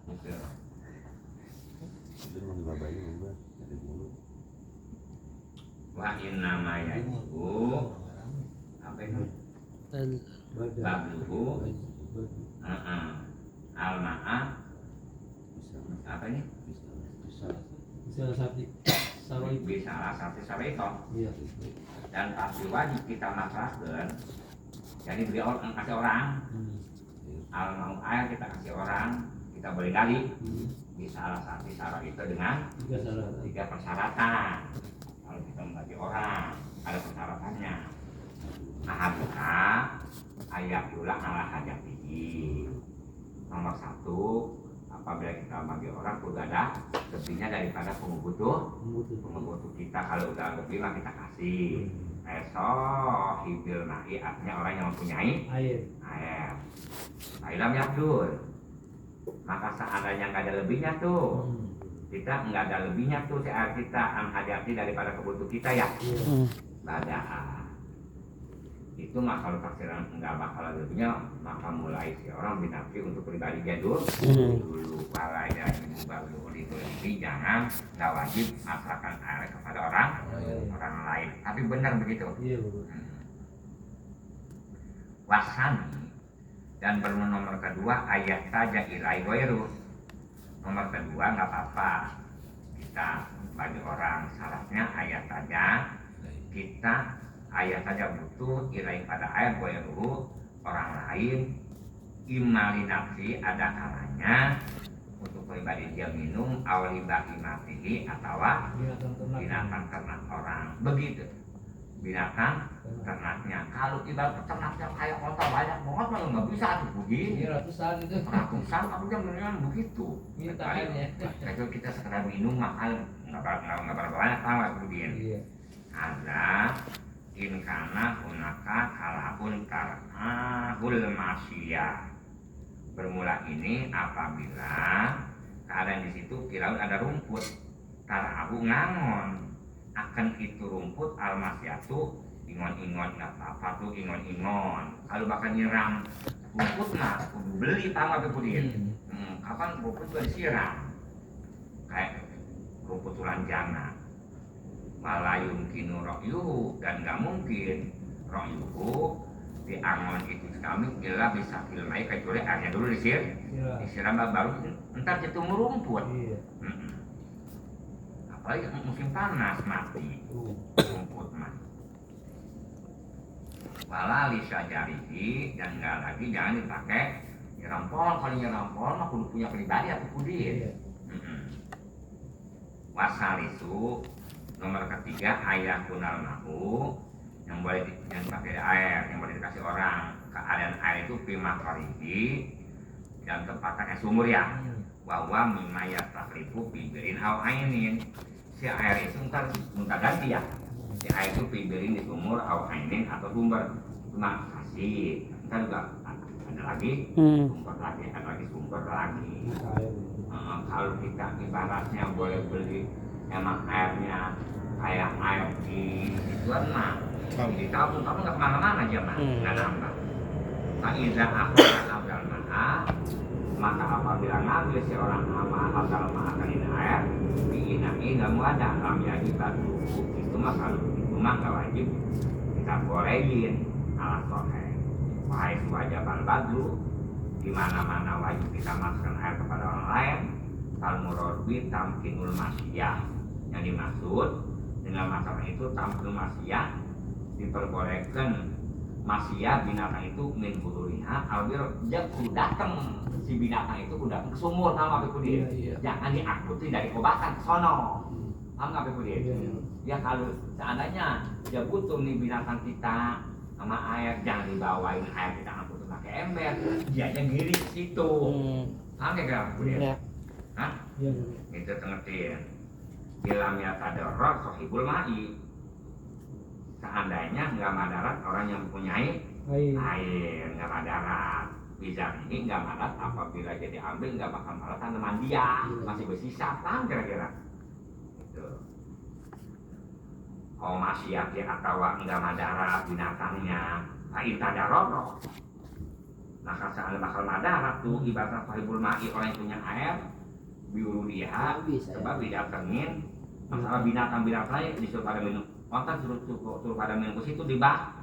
gitu. Itu mau dibabain enggak? Jadi dulu. Wa inna ma yajibu apa itu babluhu al-ma'a Bisa. apa ini Bisa sapi. Salah itu. bisa satu sarito Iya. dan pasti wajib kita masakan jadi beli orang kasih orang al air kita kasih orang kita boleh gali bisa salah satu syarat itu dengan Tiga salah. 3 persyaratan. Kalau kita membagi orang ada persyaratannya. Ahaduha ayat ulang ala hajatihi. Nomor 1 apabila kita bagi orang kudu ada lebihnya daripada pengebutuh kita. Kalau udah lebih mah kita kasih. Hibil nahi artinya orang yang mempunyai Air. air. Ailam yabdul. Maka seandainya nggak ada lebihnya tuh kita nggak ada lebihnya tuh si air kita hajati daripada kebutuhan kita ya. Ada itu mah kalau taksiran nggak bakal ada lebihnya, maka mulai si orang binafsi untuk pribadi dulu para ya ibu baru itu jangan nggak wajib masakan air kepada orang lain, tapi benar begitu. Wasani dan bernomor kedua ayat saja ilai goiru. Nomor kedua nggak apa-apa kita bagi orang syaratnya ayat saja, kita ayat saja butuh ilai pada air goiru orang lain imali nafsi ada kalanya untuk pribadi dia minum awali bagi matihi atau binatang ternak orang begitu. Binatang ternaknya kalau ibarat ternaknya kayak kota banyak banget malah nggak bisa tuh puji ratusan itu aku kan beneran begitu minta airnya. kalau kita sekedar minum makan nggak berapa banyak tahu kemudian ada inkana hunaka kalahun karahul masya. Bermula ini apabila keadaan di situ kiraun ada rumput karahu ngangon akan itu rumput almasyatu ingon-ingon nggak apa-apa tuh ingon-ingon kalau bakal nyiram rumput mah kudu beli tahu apa pudin kapan rumput juga disiram kayak rumput tulanjana malayun kinu rokyuhu dan nggak mungkin rokyuhu di angon itu kami gila bisa filmai kecuali airnya dulu disiram baru ntar jatuh rumput. Apalagi musim panas mati rumput mah. Walali sajarihi dan enggak lagi jangan dipakai nyerampol. Kalau nyerampol mah kudu punya pribadi atau kudin. Wasalisu nomor ketiga ayah kunal mahu yang boleh yang pakai air yang boleh dikasih orang. Keadaan air itu prima korigi dan tempatnya sumur ya. Bahwa mimayat taklifu pibirin au ainin. Si air itu ntar ganti ya. Si air itu pibirin di sumur au ainin atau sumber. Cuma kasih. Ntar juga ada lagi sumber lagi, ada lagi sumber lagi. Kalau kita ibaratnya boleh beli emang airnya kayak air di situan mah. Di kampung nggak kemana-mana aja mah, nggak nambah. Faiza akhara abdal ma'a maka apabila ngambil si orang ama abdal ma'a kain air diinai nggak mau ada lam yajib batu itu mah kalau itu mah nggak wajib kita bolehin ala sohe wahai kewajiban batu di mana-mana wajib kita masukkan air kepada orang lain kalau murodwi tamkinul masyiyah yang dimaksud dengan masalah itu tamkinul masyiyah diperbolehkan masyiyah binatang itu min buruliha albir dia kudu datang si binatang itu kudu datang ke sumur nama apa dia jangan diangkuti dari kobatan ke sono paham nggak apa dia ya kalau seandainya dia butuh nih binatang kita sama air jangan dibawain air kita angkut pakai ember dia aja ngiri ke situ paham nggak apa dia hah itu tengetin bilamnya tadarror sohibul ma'i seandainya nggak madarat orang yang mempunyai air nggak madarat bisa ini nggak madarat apabila jadi ambil nggak bakal madarat tanaman dia masih bersisa paham kira-kira itu masih ya atau nggak madarat binatangnya kain tadaroro maka seandainya bakal madarat tuh ibarat sahibul ma'i orang yang punya air biuru dia sebab didatengin masalah binatang-binatang lain disuruh pada minum kontak suruh pada minum ke situ dibak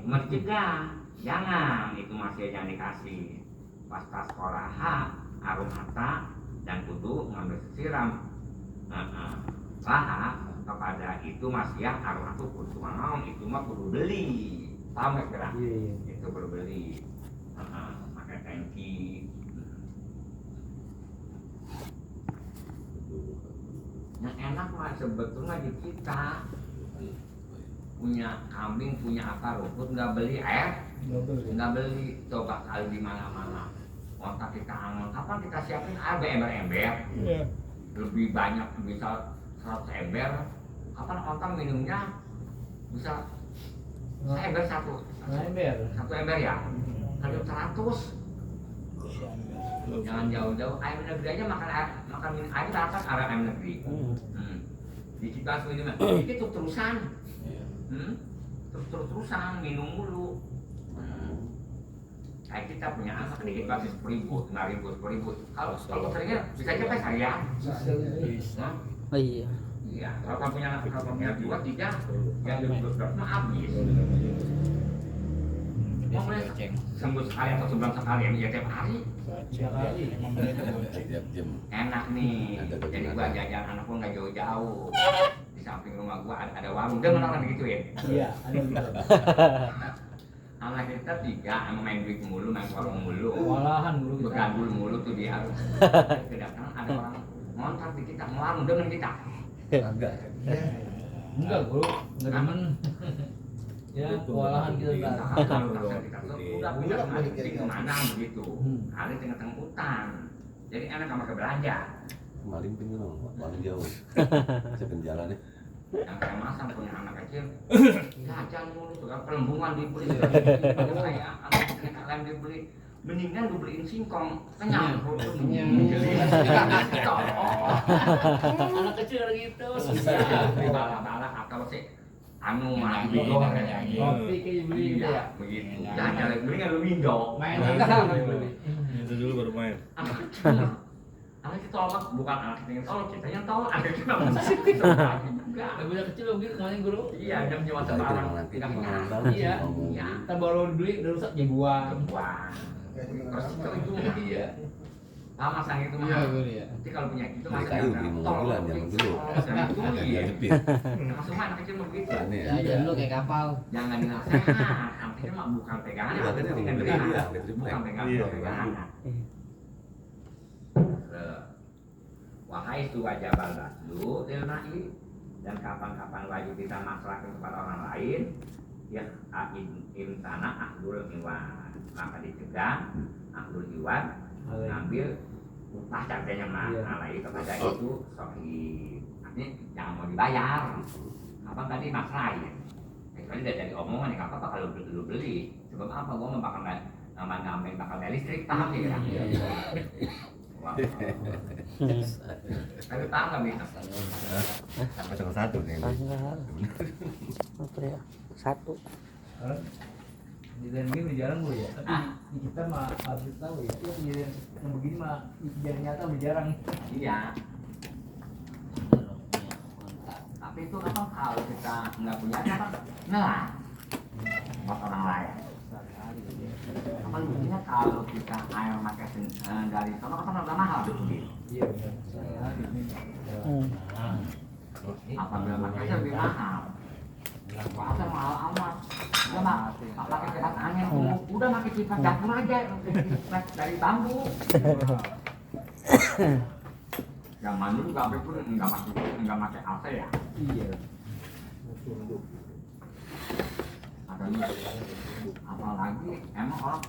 mencegah jangan itu masih jangan dikasih pastas kolaha arum hata dan kudu ngambil siram laha kepada itu masih ya arum hatu kudu naon itu mah kudu beli paham kira itu kudu beli pakai tangki yang enak mah sebetulnya di kita punya kambing punya apa rumput nggak beli air nggak beli coba kali di mana-mana kontak kita angon kapan kita siapin air ember-ember lebih banyak bisa 100 ember kapan kontak minumnya bisa ember satu ember ya kalau 100 Jangan jauh-jauh. Ayam negeri aja makan ayam teratas ayam negeri. Di Cipasu ini mah, ini terus-terusan. Terus-terusan minum mulu. Kayak kita punya anak dikit pasti 10.000, 5.000, 10.000. Kalau seringnya bisa aja kan harian. Bisa. Oh iya. Iya, kalau kamu punya 2, 3, yang 20 mah habis. Mau boleh sembuh sekali atau sebulan sekali ya tiap hari. Tiap hari. Tiap jam. Enak nih. Jadi gua jajan anak gua nggak jauh-jauh. Di samping rumah gua ada warung. Dia menang gitu ya. Iya, ada gitu. Anak kita 3 emang main duit mulu, main warung mulu. Walahan dulu kita. Bergandul mulu tuh dia. Kedatangan ada orang ngontrak di kita, warung dengan kita. Agak. Enggak, Bro. Enggak demen. Ya, kewalahan kita Iya, entar. kalau kita udah punya kemana kemana begitu. Ada tengah-tengah hutan. Jadi enak sama belanja. Maling pun memang paling jauh. Sepen jalan ya. Yang kayak masang punya anak kecil, jajan mulu tuh kan pelembungan dibeli. Ada kayak anak lain dibeli. Mendingan gue beliin singkong, kenyang perut tuh Anak kecil gitu, susah. bala-bala atau sih anu mah Kopi kayak beli gitu ya. begitu. Jangan beli kan lu window. Main aja beli. Itu dulu baru main. Anak kecil, anak itu tolak bukan anak kita yang tolak, kita yang tolak. Anak kita masih juga. Bocah kecil begitu kemarin guru. Iya, dia punya masa Kita barang nanti tidak pengenalan kenal. baru sih Iya. ngomong. Iya. Kita baru beli udah rusak ya buang. Buang. Terus itu iya. Lama sang itu Iya, mah. guru ya. Nanti kalau punya itu Beli masa kayu, beli mobilan zaman dulu. Itu iya. Jepit. Masuk mah anak kecil mah begitu. Aneh ya. Jajan lu kayak kapal. Jangan dinasehat, artinya mah bukan pegangan, Iya, kan bukan yang beli pegangan. dia, beli triplek. Bukan pegangan, Iya. pegangan. Wahai tu wajah balbaslu ilmai, dan kapan-kapan wajib kita maslahatkan kepada orang lain, ya intana ahlul iwan, maka dicegah ahlul iwan ngambil upah caranya malai kepada itu sohib. Artinya jangan mau dibayar. Apa tadi maslahin? Kecuali dari omongan ya apa kalau lu beli. Sebab apa gua mau bakal nambah bakal bayar listrik, paham ya kan? Wow. Tapi paham nggak bisa? Sampai tanggal 1 nih. Apa ya? 1. Di dalam game jarang gue ya, tapi di kita mah harus tahu ya. Itu kejadian yang begini mah kejadian nyata udah jarang. Iya. Tapi itu apa kalau kita nggak punya apa? Ngelah. Buat orang lain. Apa lucunya kalau kita air pakai dari sana kan udah mahal tuh. Iya benar. Apabila pakai lebih mahal. Puasa mahal amat. Udah mah pakai kipas angin, udah pakai kipas dapur aja, kipas dari bambu. Zaman dulu kafe pun nggak pakai AC ya. Iya. Apalagi emang orang